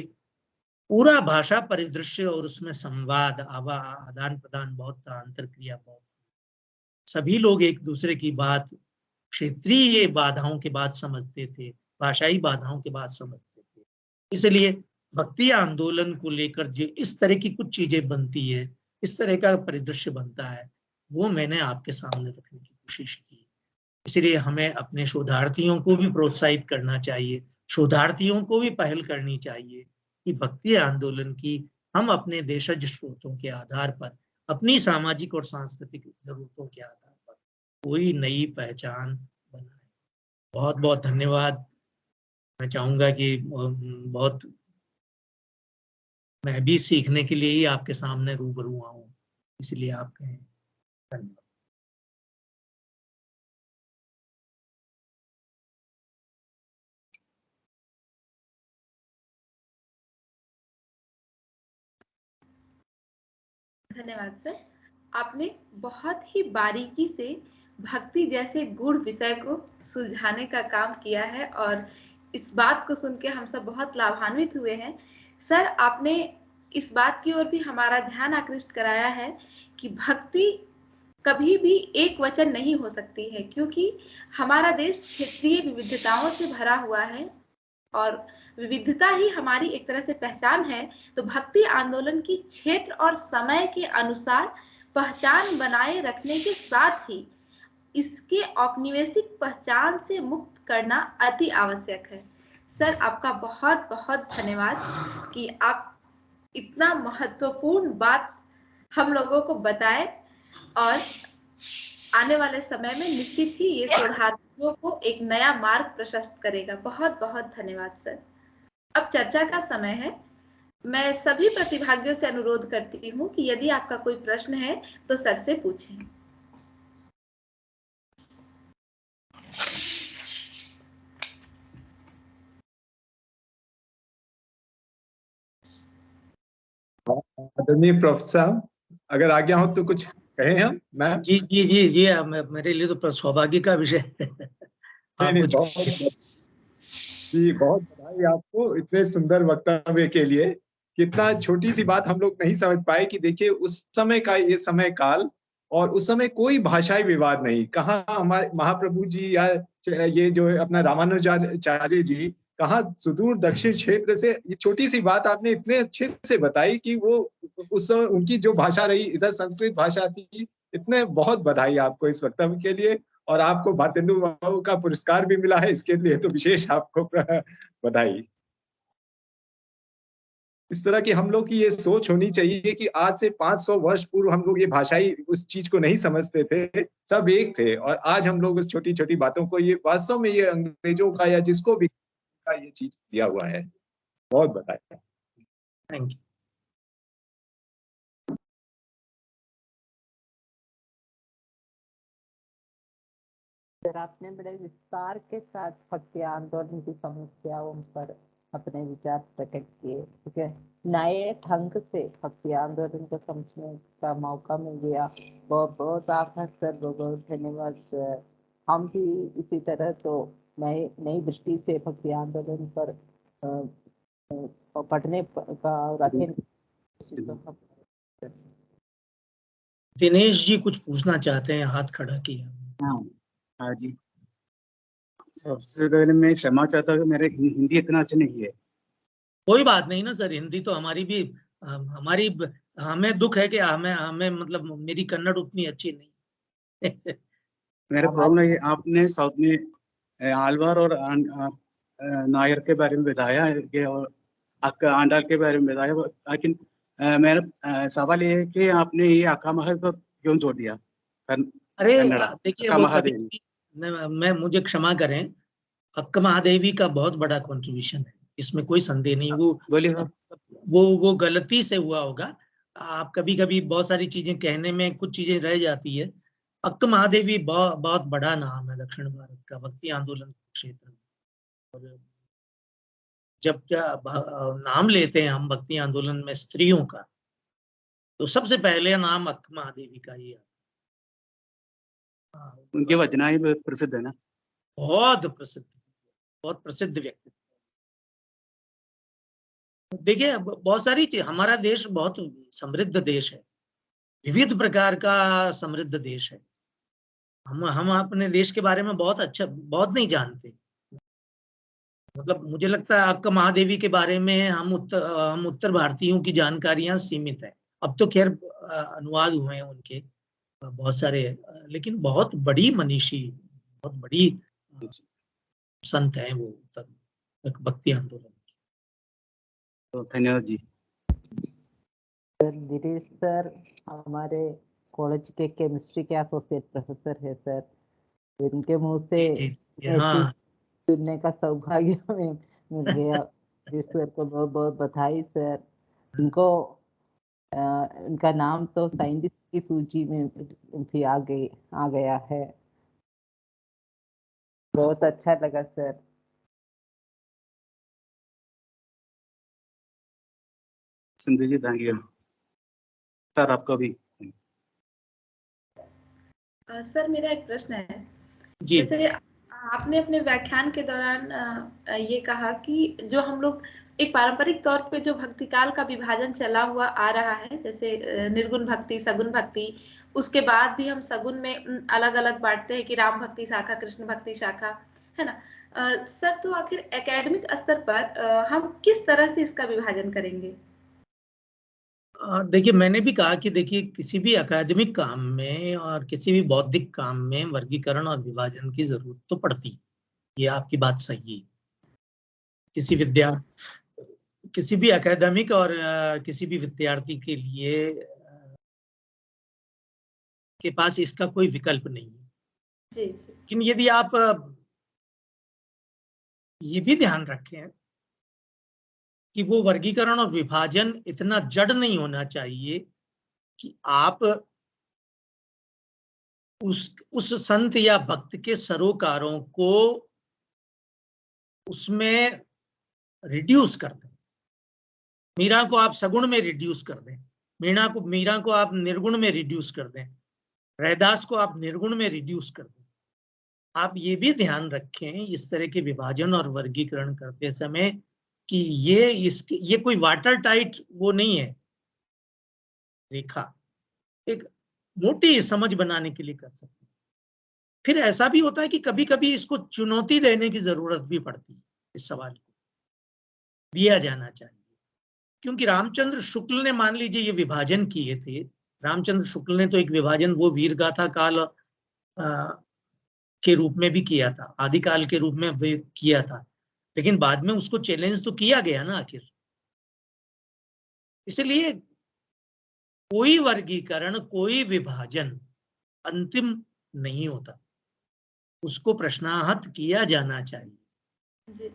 Speaker 4: पूरा भाषा परिदृश्य और उसमें संवाद, आदान प्रदान बहुत था, अंतर क्रिया बहुत। सभी लोग एक दूसरे की बात क्षेत्रीय बाधाओं के बाद समझते थे, भाषाई बाधाओं के बाद समझते थे। इसलिए भक्ति आंदोलन को लेकर जो इस तरह की कुछ चीजें बनती है, इस तरह का परिदृश्य बनता है, वो मैंने आपके सामने रखने की कोशिश की। इसलिए हमें अपने शोधार्थियों को भी प्रोत्साहित करना चाहिए, शोधार्थियों को भी पहल करनी चाहिए कि भक्ति आंदोलन की हम अपने देशज स्रोतों के आधार पर, अपनी सामाजिक और सांस्कृतिक जरूरतों के आधार पर कोई नई पहचान बनाए। बहुत बहुत धन्यवाद। मैं चाहूंगा कि बहुत मैं भी सीखने के लिए ही आपके सामने रूबरू आऊं, इसलिए आप कहें। धन्यवाद।
Speaker 1: धन्यवाद सर। आपने बहुत ही बारीकी से भक्ति जैसे गूढ़ विषय को सुलझाने का काम किया है और इस बात को सुन के हम सब बहुत लाभान्वित हुए हैं। सर, आपने इस बात की ओर भी हमारा ध्यान आकृष्ट कराया है कि भक्ति कभी भी एक वचन नहीं हो सकती है, क्योंकि हमारा देश क्षेत्रीय विविधताओं से भरा हुआ है और विविधता ही हमारी एक तरह से पहचान है। तो भक्ति आंदोलन की क्षेत्र और समय के अनुसार पहचान बनाए रखने के साथ ही इसके औपनिवेशिक पहचान से मुक्त करना अति आवश्यक है। सर, आपका बहुत बहुत धन्यवाद कि आप इतना महत्वपूर्ण बात हम लोगों को बताए और आने वाले समय में निश्चित ही ये शोधार्थियों को एक नया मार्ग प्रशस्त करेगा। बहुत बहुत धन्यवाद सर। अब चर्चा का समय है। मैं सभी प्रतिभागियों से अनुरोध करती हूँ कि यदि आपका कोई प्रश्न है तो सर से पूछें।
Speaker 5: आदरणीय प्रोफेसर, अगर आज्ञा हो तो कुछ कहें हम। मैम
Speaker 4: जी जी जी जी, मेरे लिए तो सौभाग्य का विषय है। आप
Speaker 5: नहीं,
Speaker 4: कुछ
Speaker 5: बहुत बधाई आपको इतने सुंदर वक्तव्य के लिए। कितना छोटी सी बात हम लोग नहीं समझ पाए कि देखिए उस समय का ये समय काल, और उस समय कोई भाषाई विवाद नहीं। कहाँ हमारे महाप्रभु जी या ये जो है अपना रामानुजाचार्य जी, कहाँ सुदूर दक्षिण क्षेत्र से, ये छोटी सी बात आपने इतने अच्छे से बताई कि वो उस समय उनकी जो भाषा रही, इधर संस्कृत भाषा थी। इतने बहुत बधाई आपको इस वक्तव्य के लिए। और आपको भारतेंदु बाबू का पुरस्कार भी मिला है, इसके लिए तो विशेष आपको बधाई। इस तरह की हम लोग की ये सोच होनी चाहिए कि आज से 500 वर्ष पूर्व हम लोग ये भाषाई उस चीज को नहीं समझते थे, सब एक थे, और आज हम लोग उस छोटी छोटी बातों को, ये वास्तव में ये अंग्रेजों का या जिसको भी का ये चीज दिया हुआ है। बहुत बधाई।
Speaker 4: Thank you.
Speaker 2: सर, आपने बड़े विस्तार के साथ भक्ति आंदोलन की समस्याओं पर अपने विचार प्रकट किए, ठीक है। नए ढंग से भक्ति आंदोलन को समझने का मौका मिल गया। बहुत बहुत आभार सर, बहुत बहुत धन्यवाद सर। हम भी इसी तरह तो नई दृष्टि से भक्ति आंदोलन पर पढ़ने का और अध्ययन।
Speaker 4: दिनेश जी कुछ पूछना चाहते हैं, हाथ खड़ा किया।
Speaker 6: हाँ जी, सबसे पहले मैं क्षमा चाहता हूँ कि मेरे हिंदी इतना अच्छा नहीं है।
Speaker 4: कोई बात नहीं ना सर, हिंदी तो हमारी भी हमारी हमें दुख है कि हमें मतलब मेरी कन्नड़ उतनी अच्छी नहीं।
Speaker 6: मेरा प्रॉब्लम है, आपने साउथ में आलवार और नायर के बारे में बताया है और आंडाल के बारे में बताया, लेकिन मेरा सवाल ये है कि आपने ये अक्का महादेव को क्यों छोड़ दिया?
Speaker 4: अरे देखिए, वो कभी मैं मुझे क्षमा करें, अक्का महादेवी का बहुत बड़ा कंट्रीब्यूशन है, इसमें कोई संदेह नहीं। वो गलती से हुआ होगा। आप कभी कभी बहुत सारी चीजें कहने में कुछ चीजें रह जाती है। अक्का महादेवी बहुत बड़ा नाम है दक्षिण भारत का भक्ति आंदोलन क्षेत्र में। और जब नाम लेते हैं हम भक्ति आंदोलन में स्त्रियों का, तो सबसे पहले नाम अक्का महादेवी का ही आता।
Speaker 6: उनके वचनाएं बहुत प्रसिद्ध है ना?
Speaker 4: बहुत प्रसिद्ध व्यक्ति। देखिए, बहुत सारी चीज, हमारा देश बहुत समृद्ध देश है, विविध प्रकार का समृद्ध देश है। हम अपने देश के बारे में बहुत नहीं जानते। मतलब मुझे लगता है अक्का महादेवी के बारे में हम उत्तर भारतीयों की जानकारियां सीमित है। अब तो खैर अनुवाद हुए हैं उनके बहुत सारे, लेकिन बहुत बड़ी मनीषी, बहुत बड़ी संत है वो उत्तर भक्ति आंदोलन।
Speaker 6: तो धन्यवाद जी।
Speaker 2: सर दिनेश सर हमारे कॉलेज के केमिस्ट्री के एसोसिएट प्रोफेसर है सर, इनके मुंह से
Speaker 4: हाँ
Speaker 2: सुनने का सौभाग्य हमें मिल गया। सर को बहुत बहुत बधाई सर। इनको इनका नाम तो साइंटिस्ट की सूची में भी आ गया है। बहुत अच्छा लगा sir.
Speaker 6: Sindhu ji thank you sir, आपका भी।
Speaker 1: सर मेरा एक प्रश्न है।
Speaker 4: जी
Speaker 1: जैसे आपने अपने व्याख्यान के दौरान ये कहा कि जो हम लोग एक पारंपरिक तौर पे जो भक्ति काल का विभाजन चला हुआ आ रहा है, जैसे निर्गुण भक्ति, सगुण भक्ति, उसके बाद भी हम सगुण में अलग अलग बांटते हैं कि राम भक्ति शाखा, कृष्ण भक्ति शाखा, है ना। सर तो आखिर एकेडमिक स्तर पर हम किस तरह से इसका विभाजन करेंगे?
Speaker 4: देखिए, मैंने भी कहा कि देखिए किसी भी अकादमिक काम में और किसी भी बौद्धिक काम में वर्गीकरण और विभाजन की जरूरत तो पड़ती है। ये आपकी बात सही है। किसी भी अकादमिक और किसी भी विद्यार्थी के लिए के पास इसका कोई विकल्प नहीं है। लेकिन यदि आप ये भी ध्यान रखें कि वो वर्गीकरण और विभाजन इतना जड़ नहीं होना चाहिए कि आप उस संत या भक्त के सरोकारों को उसमें रिड्यूस कर दें। मीरा को आप सगुण में रिड्यूस कर दें, मीरा को आप निर्गुण में रिड्यूस कर दें, रैदास को आप निर्गुण में रिड्यूस कर दें। आप ये भी ध्यान रखें इस तरह के विभाजन और वर्गीकरण करते समय कि ये कोई वाटर टाइट वो नहीं है रेखा, एक मोटी समझ बनाने के लिए कर सकते हैं। फिर ऐसा भी होता है कि कभी कभी इसको चुनौती देने की जरूरत भी पड़ती है। इस सवाल को दिया जाना चाहिए, क्योंकि रामचंद्र शुक्ल ने मान लीजिए ये विभाजन किए थे। रामचंद्र शुक्ल ने तो एक विभाजन वो वीर गाथा काल के रूप में भी किया था, आदिकाल के रूप में भी किया था, लेकिन बाद में उसको चैलेंज तो किया गया ना आखिर। इसलिए कोई वर्गीकरण, कोई विभाजन अंतिम नहीं होता, उसको प्रश्नाहत किया जाना चाहिए।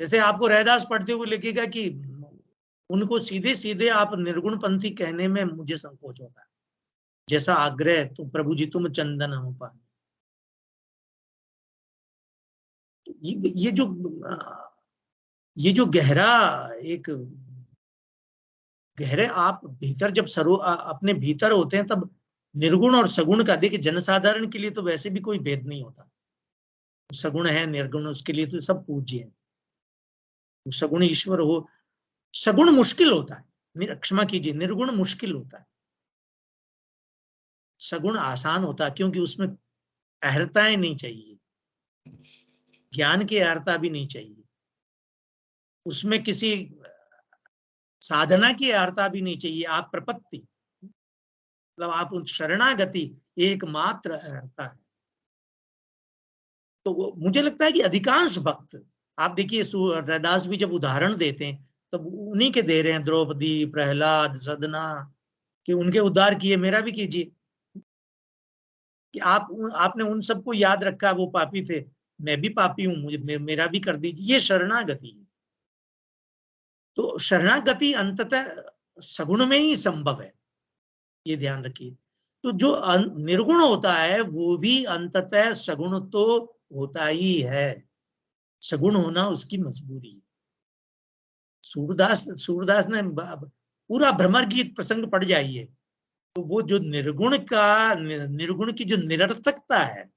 Speaker 4: जैसे आपको रैदास पढ़ते हुए लिखेगा कि उनको सीधे सीधे आप निर्गुणपंथी कहने में मुझे संकोच होता है, जैसा आग्रह तो प्रभु जी तुम चंदन हम पाए। ये जो गहरे आप भीतर जब अपने भीतर होते हैं तब निर्गुण और सगुण का, देखिए जनसाधारण के लिए तो वैसे भी कोई भेद नहीं होता, सगुण है निर्गुण उसके लिए तो सब पूज्य है। सगुण ईश्वर हो, सगुण मुश्किल होता है, क्षमा कीजिए, निर्गुण मुश्किल होता है, सगुण आसान होता है, क्योंकि उसमें अहर्ताएं नहीं चाहिए, ज्ञान की अहर्ता भी नहीं चाहिए, उसमें किसी साधना की अहर्ता भी नहीं चाहिए। आप प्रपत्ति मतलब आप उन शरणागति एकमात्र अहर्ता है। तो मुझे लगता है कि अधिकांश भक्त, आप देखिए रैदास भी जब उदाहरण देते हैं तब उन्हीं के दे रहे हैं, द्रौपदी, प्रहलाद, सदना, कि उनके उद्धार किए, मेरा भी कीजिए। कि आपने उन सबको याद रखा, वो पापी थे, मैं भी पापी हूं, मुझे मेरा भी कर दीजिए, ये शरणागति है। तो शरणागति अंततः सगुण में ही संभव है, ये ध्यान रखिए। तो जो निर्गुण होता है वो भी अंततः सगुण तो होता ही है, सगुण होना उसकी मजबूरी है। सूरदास ने पूरा भ्रमर गीत प्रसंग पढ़ जाइए, तो वो जो निर्गुण की जो निरर्थकता है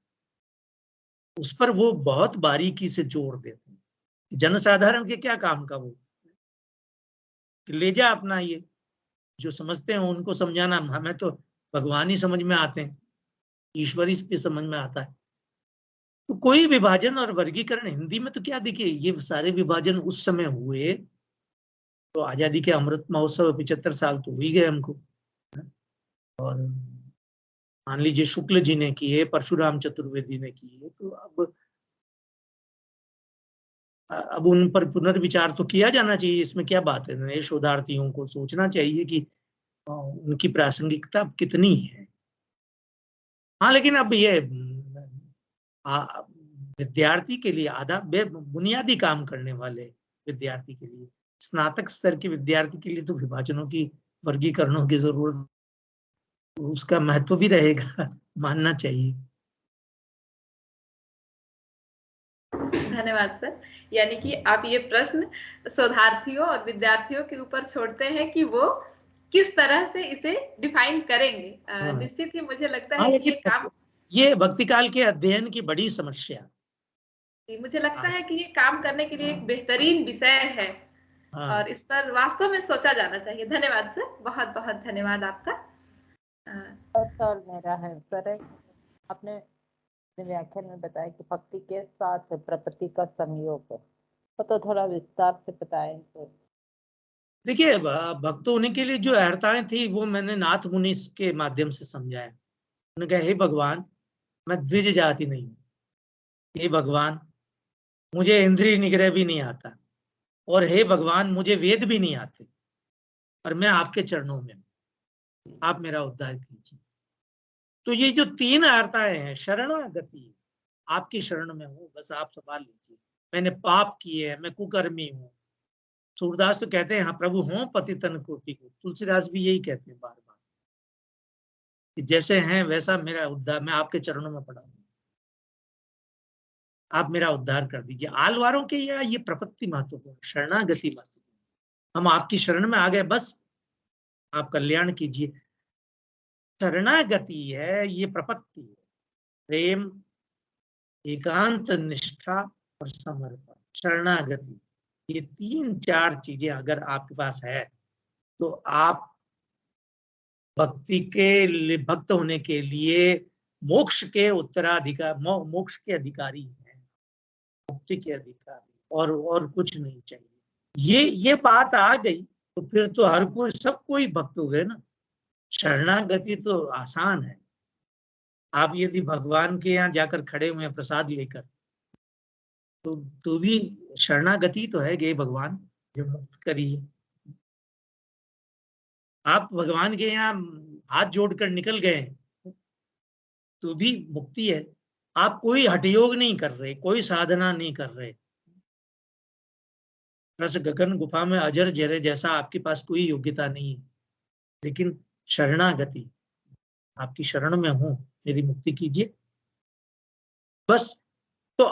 Speaker 4: उस पर वो बहुत बारीकी से जोर देते हैं। जनसाधारण के क्या काम का वो, ले जा अपना, ये जो समझते हैं उनको समझाना, हमें तो भगवान ही समझ में आते हैं, ईश्वरी भी समझ में आता है। तो कोई विभाजन और वर्गीकरण हिंदी में तो क्या, देखिए ये सारे विभाजन उस समय हुए तो आजादी के अमृत महोत्सव 75 साल तो हो ही गए हमको, और मान लीजिए शुक्ल जी ने किए, परशुराम चतुर्वेदी ने किए, तो अब उन पर पुनर्विचार तो किया जाना चाहिए। इसमें क्या बात है, नए शोधार्थियों को सोचना चाहिए कि उनकी प्रासंगिकता कितनी है। हाँ, लेकिन अब ये विद्यार्थी के लिए आधा बुनियादी काम करने वाले विद्यार्थी के लिए, स्नातक स्तर के विद्यार्थी के लिए तो विभाजनों की, वर्गीकरणों की जरूरत, उसका महत्व भी रहेगा, मानना चाहिए।
Speaker 1: धन्यवाद सर। यानी कि आप ये प्रश्न शोधार्थियों और विद्यार्थियों के ऊपर छोड़ते हैं कि वो किस तरह से इसे डिफाइन करेंगे। निश्चित ही मुझे लगता है कि
Speaker 4: ये भक्ति काल के अध्ययन की बड़ी समस्या,
Speaker 1: मुझे लगता है कि ये काम करने के लिए एक बेहतरीन विषय है और इस पर वास्तव में सोचा जाना चाहिए। धन्यवाद सर, बहुत बहुत धन्यवाद आपका।
Speaker 2: सर मेरा है सर, आपने व्याख्यान में बताया कि भक्ति के साथ प्रकृति का संयोग है, तो थोड़ा विस्तार से बताएं। तो
Speaker 4: देखिए, भक्त होने के लिए जो अर्हताएं थी वो मैंने नाथ मुनि के माध्यम से समझाया। उन्होंने कहा, हे भगवान, मैं द्विज जाति नहीं हूँ, हे भगवान मुझे इंद्रिय निग्रह भी नहीं आता, और हे भगवान मुझे वेद भी नहीं आते, और मैं आपके चरणों में हूं, आप मेरा उद्धार कीजिए। तो ये जो 3 अर्हताएं हैं, शरणागति, आपकी शरण में हूँ, बस आप संभाल लीजिए, मैंने पाप किए हैं, मैं कुकर्मी हूँ। सूरदास तो कहते हैं, हाँ प्रभु हों पतितन कोटि को। तुलसीदास भी यही कहते हैं बार बार कि जैसे हैं वैसा मेरा उद्धार, मैं आपके चरणों में पड़ा हूं, आप मेरा उद्धार कर दीजिए। आलवारों के ये प्रपत्ति महत्वपूर्ण, शरणागति महत्वपूर्ण, हम आपकी शरण में आ गए, बस आप कल्याण कीजिए। शरणागति है, ये प्रपत्ति है, प्रेम, एकांत निष्ठा और समर्पण। शरणागति, ये 3-4 चीजें अगर आपके पास है तो आप भक्ति के भक्त होने के लिए मोक्ष के उत्तराधिकार, मोक्ष के अधिकारी हैं, मुक्ति के अधिकारी, और कुछ नहीं चाहिए। ये बात आ गई तो फिर तो हर कोई, सब कोई भक्त हो गए ना। शरणागति तो आसान है। आप यदि भगवान के यहाँ जाकर खड़े हुए हैं प्रसाद लेकर, तो भी शरणागति तो है कि भगवान जो मुक्त करिए। आप भगवान के यहाँ हाथ जोड़कर निकल गए तो भी मुक्ति है। आप कोई हठयोग नहीं कर रहे, कोई साधना नहीं कर रहे, रस गगन गुफा में अजर जरे जैसा आपके पास कोई योग्यता नहीं है, लेकिन शरणागति, आपकी शरण में हूं, मेरी मुक्ति कीजिए, बस। तो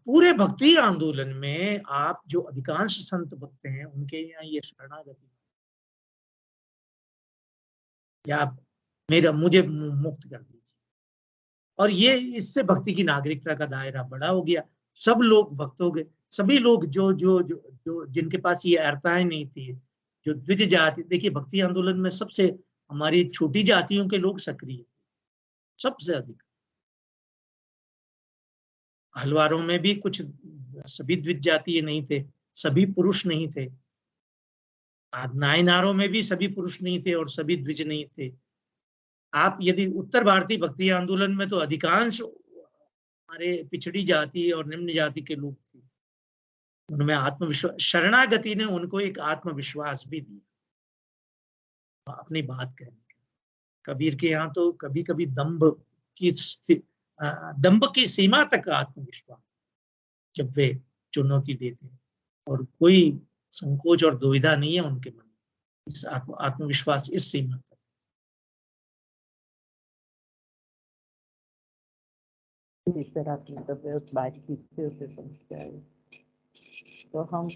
Speaker 4: पूरे भक्ति आंदोलन में आप जो अधिकांश संत भक्त हैं उनके यहाँ ये शरणागति, या आप मुझे मुक्त कर दीजिए। और ये इससे भक्ति की नागरिकता का दायरा बड़ा हो गया, सब लोग भक्त हो गए। सभी लोग जो जो जो, जो जिनके पास ये अर्हताएं नहीं थी, जो द्विज जाति, देखिए भक्ति आंदोलन में सबसे हमारी छोटी जातियों के लोग सक्रिय थे, सबसे अधिक। हलवारों में भी कुछ, सभी द्विज जातीय नहीं थे, सभी पुरुष नहीं थे। नायनारों में भी सभी पुरुष नहीं थे और सभी द्विज नहीं थे। आप यदि उत्तर भारतीय भक्ति आंदोलन में तो अधिकांश हमारे पिछड़ी जाति और निम्न जाति के लोग थे, उनमें आत्मविश्वास, शरणागति ने उनको एक आत्मविश्वास भी दिया अपनी बात कहने का। कबीर के यहाँ तो कभी कभी दंभ की सीमा तक आत्मविश्वास, जब वे चुनौती देते हैं, और कोई संकोच और दुविधा नहीं है उनके मन में, इस आत्मविश्वास इस सीमा तक।
Speaker 2: सर आपने तो बहुत बारीकी से उसे समझा है, तो हम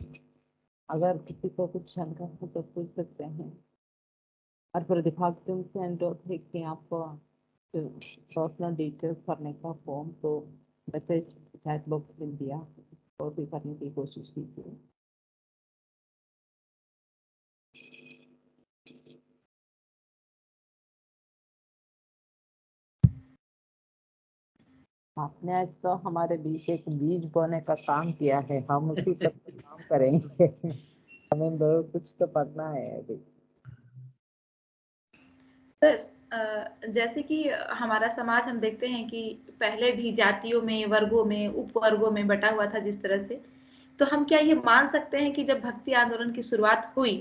Speaker 2: अगर किसी को कुछ शंका हो तो पूछ सकते हैं। और प्रतिभागियों से अनुरोध है कि आप पर्सनल डिटेल्स भरने का फॉर्म तो मैसेज चैट बॉक्स में दिया और भी करने की कोशिश कीजिए। आपने आज तो हमारे बीच एक बीज बोने का काम किया है, हम उसी पर काम करेंगे। हमें बहुत कुछ तो पढ़ना है अभी।
Speaker 1: सर, जैसे कि हमारा समाज हम देखते हैं कि पहले भी जातियों में, वर्गों में, उपवर्गों में बटा हुआ था जिस तरह से, तो हम क्या ये मान सकते हैं कि जब भक्ति आंदोलन की शुरुआत हुई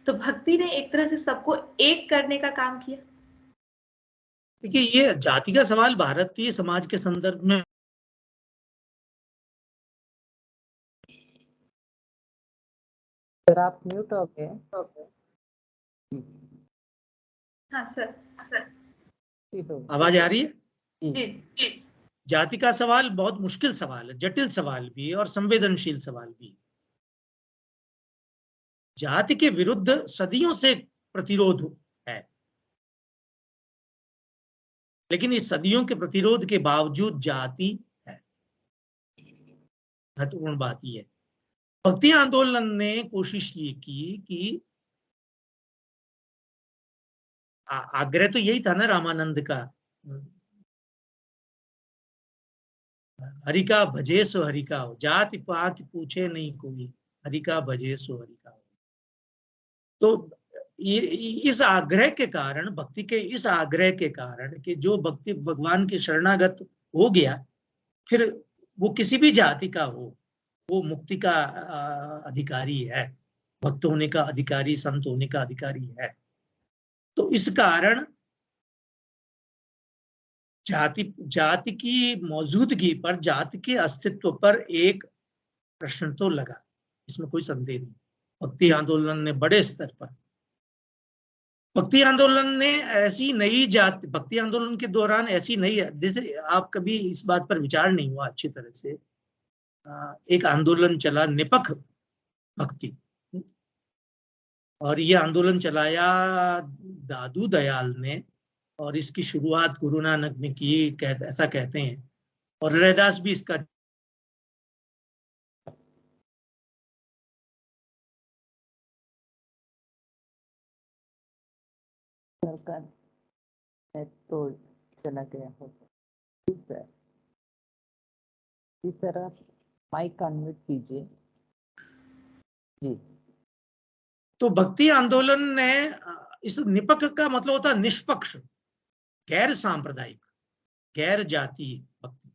Speaker 1: तो भक्ति ने एक तरह से सबको एक करने का काम किया।
Speaker 4: देखिए, ये जाति का सवाल भारतीय समाज के संदर्भ में
Speaker 2: सर आप म्यूट हो गए।
Speaker 1: हाँ सर।
Speaker 4: आवाज आ रही है?
Speaker 1: जी जी।
Speaker 4: जाति का सवाल बहुत मुश्किल सवाल है, जटिल सवाल भी है और संवेदनशील सवाल भी है। जाति के विरुद्ध सदियों से प्रतिरोध है, लेकिन इस सदियों के प्रतिरोध के बावजूद जाति है। महत्वपूर्ण बात यह है, भक्ति आंदोलन ने कोशिश ये की कि आग्रह तो यही था ना रामानंद का, हरि का भजे सो हरि का हो, जाति पात पूछे नहीं कोई, हरि का भजे सो हरि का हो। तो ये इस आग्रह के कारण, भक्ति के इस आग्रह के कारण कि जो भक्ति भगवान की शरणागत हो गया, फिर वो किसी भी जाति का हो, वो मुक्ति का अधिकारी है, भक्त होने का अधिकारी, संत होने का अधिकारी है। तो इस कारण जाति की मौजूदगी पर, जाति के अस्तित्व पर एक प्रश्न तो लगा, इसमें कोई संदेह नहीं। भक्ति आंदोलन ने बड़े स्तर पर, भक्ति आंदोलन ने ऐसी नई जाति, भक्ति आंदोलन के दौरान ऐसी नई, जैसे आप कभी इस बात पर विचार नहीं हुआ अच्छी तरह से, एक आंदोलन चला निपख भक्ति, और ये आंदोलन चलाया दादू दयाल ने, और इसकी शुरुआत गुरु नानक ने की, ऐसा कहते हैं, और रैदास भी इसका
Speaker 2: तो चला गया होगा। इस तरह माइक अनम्यूट कीजिए जी।
Speaker 4: तो भक्ति आंदोलन ने, इस निपक का मतलब होता है निष्पक्ष, गैर सांप्रदायिक, गैर जातीय भक्ति।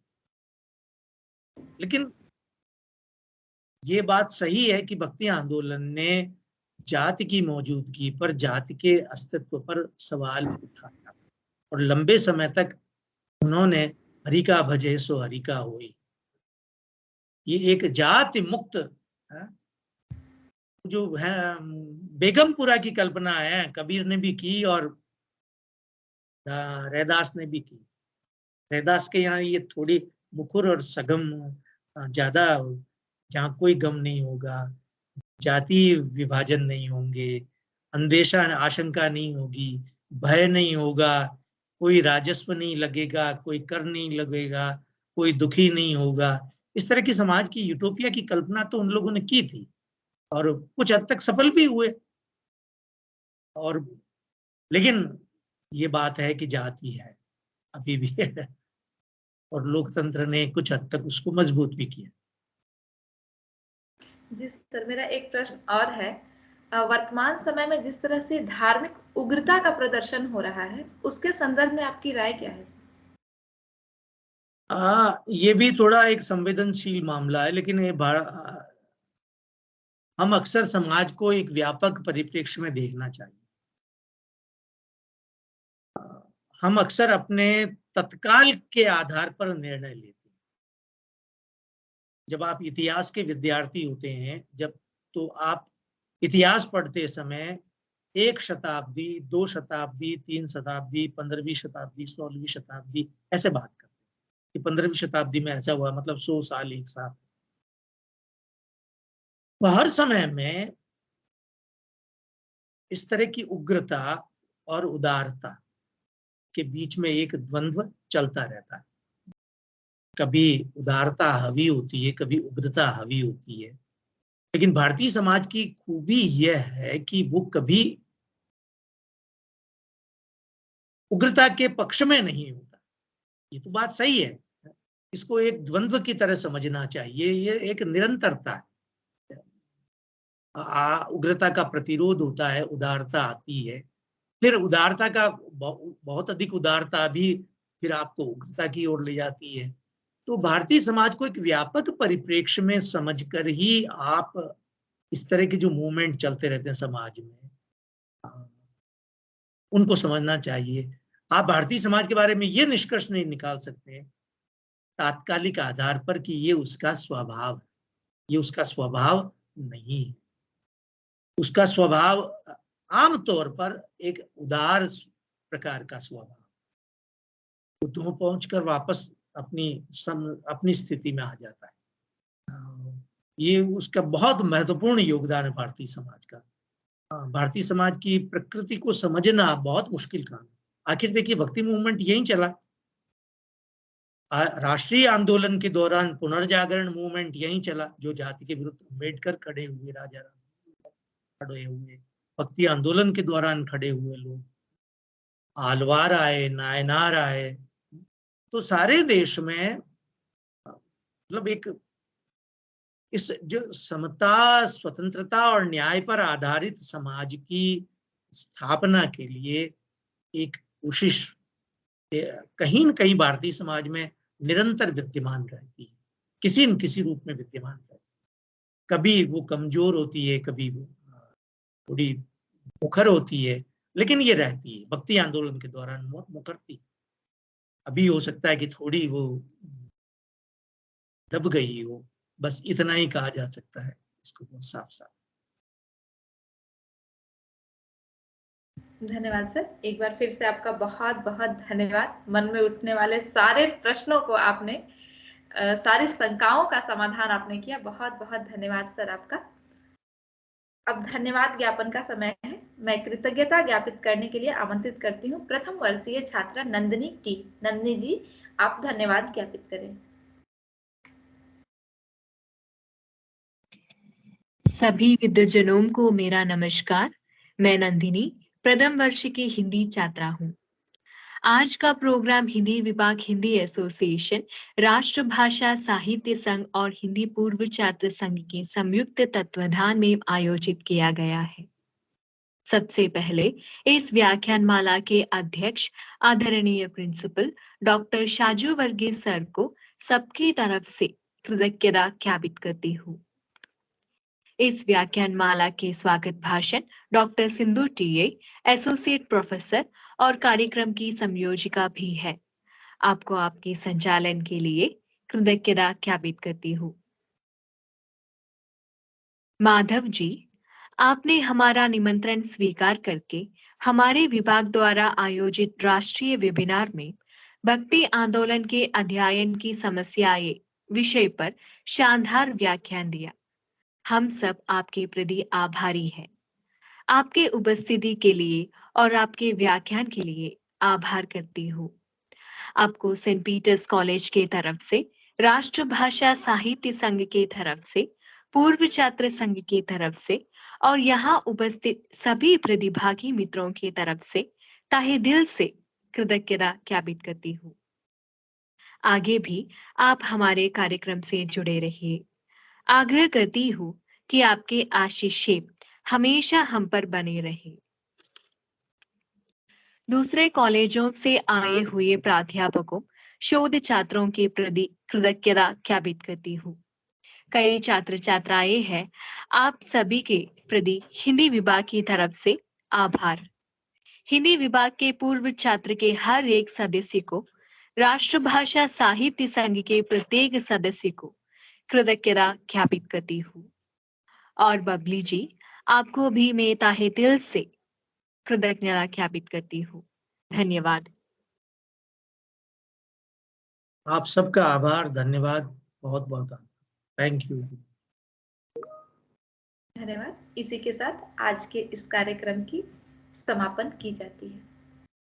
Speaker 4: लेकिन ये बात सही है कि भक्ति आंदोलन ने जाति की मौजूदगी पर, जाति के अस्तित्व पर सवाल उठाया, और लंबे समय तक उन्होंने हरि का भजे सो हरि का होई, ये एक जाति मुक्त जो है बेगमपुरा की कल्पना है, कबीर ने भी की और रैदास ने भी की। रैदास के यहाँ ये थोड़ी मुखर और सगम ज्यादा, जहाँ कोई गम नहीं होगा, जाति विभाजन नहीं होंगे, अंदेशा आशंका नहीं होगी, भय नहीं होगा, कोई राजस्व नहीं लगेगा, कोई कर नहीं लगेगा, कोई दुखी नहीं होगा, इस तरह की समाज की यूटोपिया की कल्पना तो उन लोगों ने की थी, और कुछ हद तक सफल भी हुए। और लेकिन ये बात है कि जाति है, अभी भी है, और लोकतंत्र ने कुछ हद तक उसको मजबूत भी किया।
Speaker 1: जी सर, मेरा एक प्रश्न और है, वर्तमान समय में जिस तरह से धार्मिक उग्रता का प्रदर्शन हो रहा है, उसके संदर्भ में आपकी राय क्या है?
Speaker 4: ये भी थोड़ा एक संवेदनशील मामला है, लेकिन ये हम अक्सर समाज को एक व्यापक परिप्रेक्ष्य में देखना चाहिए। हम अक्सर अपने तत्काल के आधार पर निर्णय लेते हैं। जब आप इतिहास के विद्यार्थी होते हैं, जब तो आप इतिहास पढ़ते समय 1 शताब्दी, 2 शताब्दी, 3 शताब्दी, 15वीं शताब्दी, 16वीं शताब्दी ऐसे बात करते हैं कि 15वीं शताब्दी में ऐसा हुआ, मतलब 100 साल एक साथ। हर समय में इस तरह की उग्रता और उदारता के बीच में एक द्वंद्व चलता रहता है। कभी उदारता हावी होती है, कभी उग्रता हावी होती है, लेकिन भारतीय समाज की खूबी यह है कि वो कभी उग्रता के पक्ष में नहीं होता। ये तो बात सही है, इसको एक द्वंद्व की तरह समझना चाहिए। ये एक निरंतरता है, उग्रता का प्रतिरोध होता है, उदारता आती है, फिर उदारता का बहुत अधिक उदारता भी फिर आपको उग्रता की ओर ले जाती है। तो भारतीय समाज को एक व्यापक परिप्रेक्ष्य में समझकर ही आप इस तरह के जो मूवमेंट चलते रहते हैं समाज में, उनको समझना चाहिए। आप भारतीय समाज के बारे में ये निष्कर्ष नहीं निकाल सकते तात्कालिक आधार पर कि ये उसका स्वभाव है। ये उसका स्वभाव नहीं है। उसका स्वभाव आमतौर पर एक उदार प्रकार का स्वभाव, वो तो पहुंचकर वापस अपनी स्थिति में आ जाता है। ये उसका बहुत महत्वपूर्ण योगदान है भारतीय समाज का। भारतीय समाज की प्रकृति को समझना बहुत मुश्किल काम है। आखिर देखिए, भक्ति मूवमेंट यही चला। राष्ट्रीय आंदोलन के दौरान पुनर्जागरण मूवमेंट यही चला, जो जाति के विरुद्ध अम्बेडकर खड़े हुए, राजा राम खड़े हुए, भक्ति आंदोलन के दौरान खड़े हुए लोग, आलवार आए, नायनार आए, तो सारे देश में मतलब एक इस जो समता, स्वतंत्रता और न्याय पर आधारित समाज की स्थापना के लिए एक कोशिश कहीं न कहीं भारतीय समाज में निरंतर विद्यमान रहती है, किसी न किसी रूप में विद्यमान रहती है। कभी वो कमजोर होती है, कभी वो थोड़ी मुखर होती है, लेकिन ये रहती है। भक्ति आंदोलन के दौरान मुखर थी, अभी हो सकता है कि थोड़ी वो दब गई हो, बस इतना ही कहा जा सकता है इसको बहुत साफ साफ।
Speaker 1: धन्यवाद सर, एक बार फिर से आपका बहुत बहुत धन्यवाद। मन में उठने वाले सारे प्रश्नों को आपने, सारी शंकाओं का समाधान आपने किया। बहुत बहुत धन्यवाद सर आपका। अब धन्यवाद ज्ञापन का समय है। मैं कृतज्ञता ज्ञापित करने के लिए आमंत्रित करती हूँ प्रथम वर्षीय छात्रा नंदिनी टी। नंदिनी जी, आप धन्यवाद ज्ञापित करें।
Speaker 3: सभी विद्वजनों को मेरा नमस्कार। मैं नंदिनी प्रथम वर्ष की हिंदी छात्रा हूँ। आज का प्रोग्राम हिंदी विभाग, हिंदी एसोसिएशन, राष्ट्रभाषा साहित्य संघ और हिंदी पूर्व छात्र संघ के संयुक्त तत्वाधान में आयोजित किया गया है। सबसे पहले इस व्याख्यानमाला के अध्यक्ष आदरणीय principal doctor Shaju Varghese sir को सबकी तरफ से कृतज्ञता ज्ञापित करती हूँ। इस व्याख्यानमाला के स्वागत भाषण doctor Sindhu TA, associate professor और कार्यक्रम की संयोजिका भी है। आपको आपके संचालन के लिए कृतज्ञता ज्ञापित करती हूँ। माधव जी, आपने हमारा निमंत्रण स्वीकार करके हमारे विभाग द्वारा आयोजित राष्ट्रीय वेबिनार में भक्ति आंदोलन के अध्ययन की समस्याएं विषय पर शानदार व्याख्यान दिया। हम सब आपके प्रति आभारी हैं। आपके उपस्थिति के लिए और आपके व्याख्यान के लिए आभार करती हूँ। आपको सेंट पीटर्स कॉलेज के तरफ से, राष्ट्रभाषा साहित्य संघ के तरफ से, पूर्व छात्र संघ के तरफ से और यहाँ उपस्थित सभी प्रतिभागी मित्रों की तरफ से तहे दिल से कृतज्ञता ज्ञापित करती हूँ। आगे भी आप हमारे कार्यक्रम से जुड़े रहिए। आग्रह करती हूँ कि आपके आशीषें हमेशा हम पर बने रहे। दूसरे कॉलेजों से आए हुए प्राध्यापकों, शोध छात्रों के प्रति कृतज्ञता ज्ञापित करती हूँ। कई छात्र छात्राएं हैं, आप सभी के प्रति हिंदी विभाग की तरफ से आभार। हिंदी विभाग के पूर्व छात्र के हर एक सदस्य को, राष्ट्रभाषा साहित्य संघ के प्रत्येक सदस्य को कृतज्ञता ज्ञापित करती हूँ। और बबली जी, आपको भी मैं तहे दिल से कृतज्ञता ज्ञापित करती हूँ। धन्यवाद।
Speaker 4: आप सबका आभार, धन्यवाद, बहुत बहुत आभार। Thank you.
Speaker 1: धन्यवाद। इसी के साथ आज के इस कार्यक्रम की समापन की जाती है।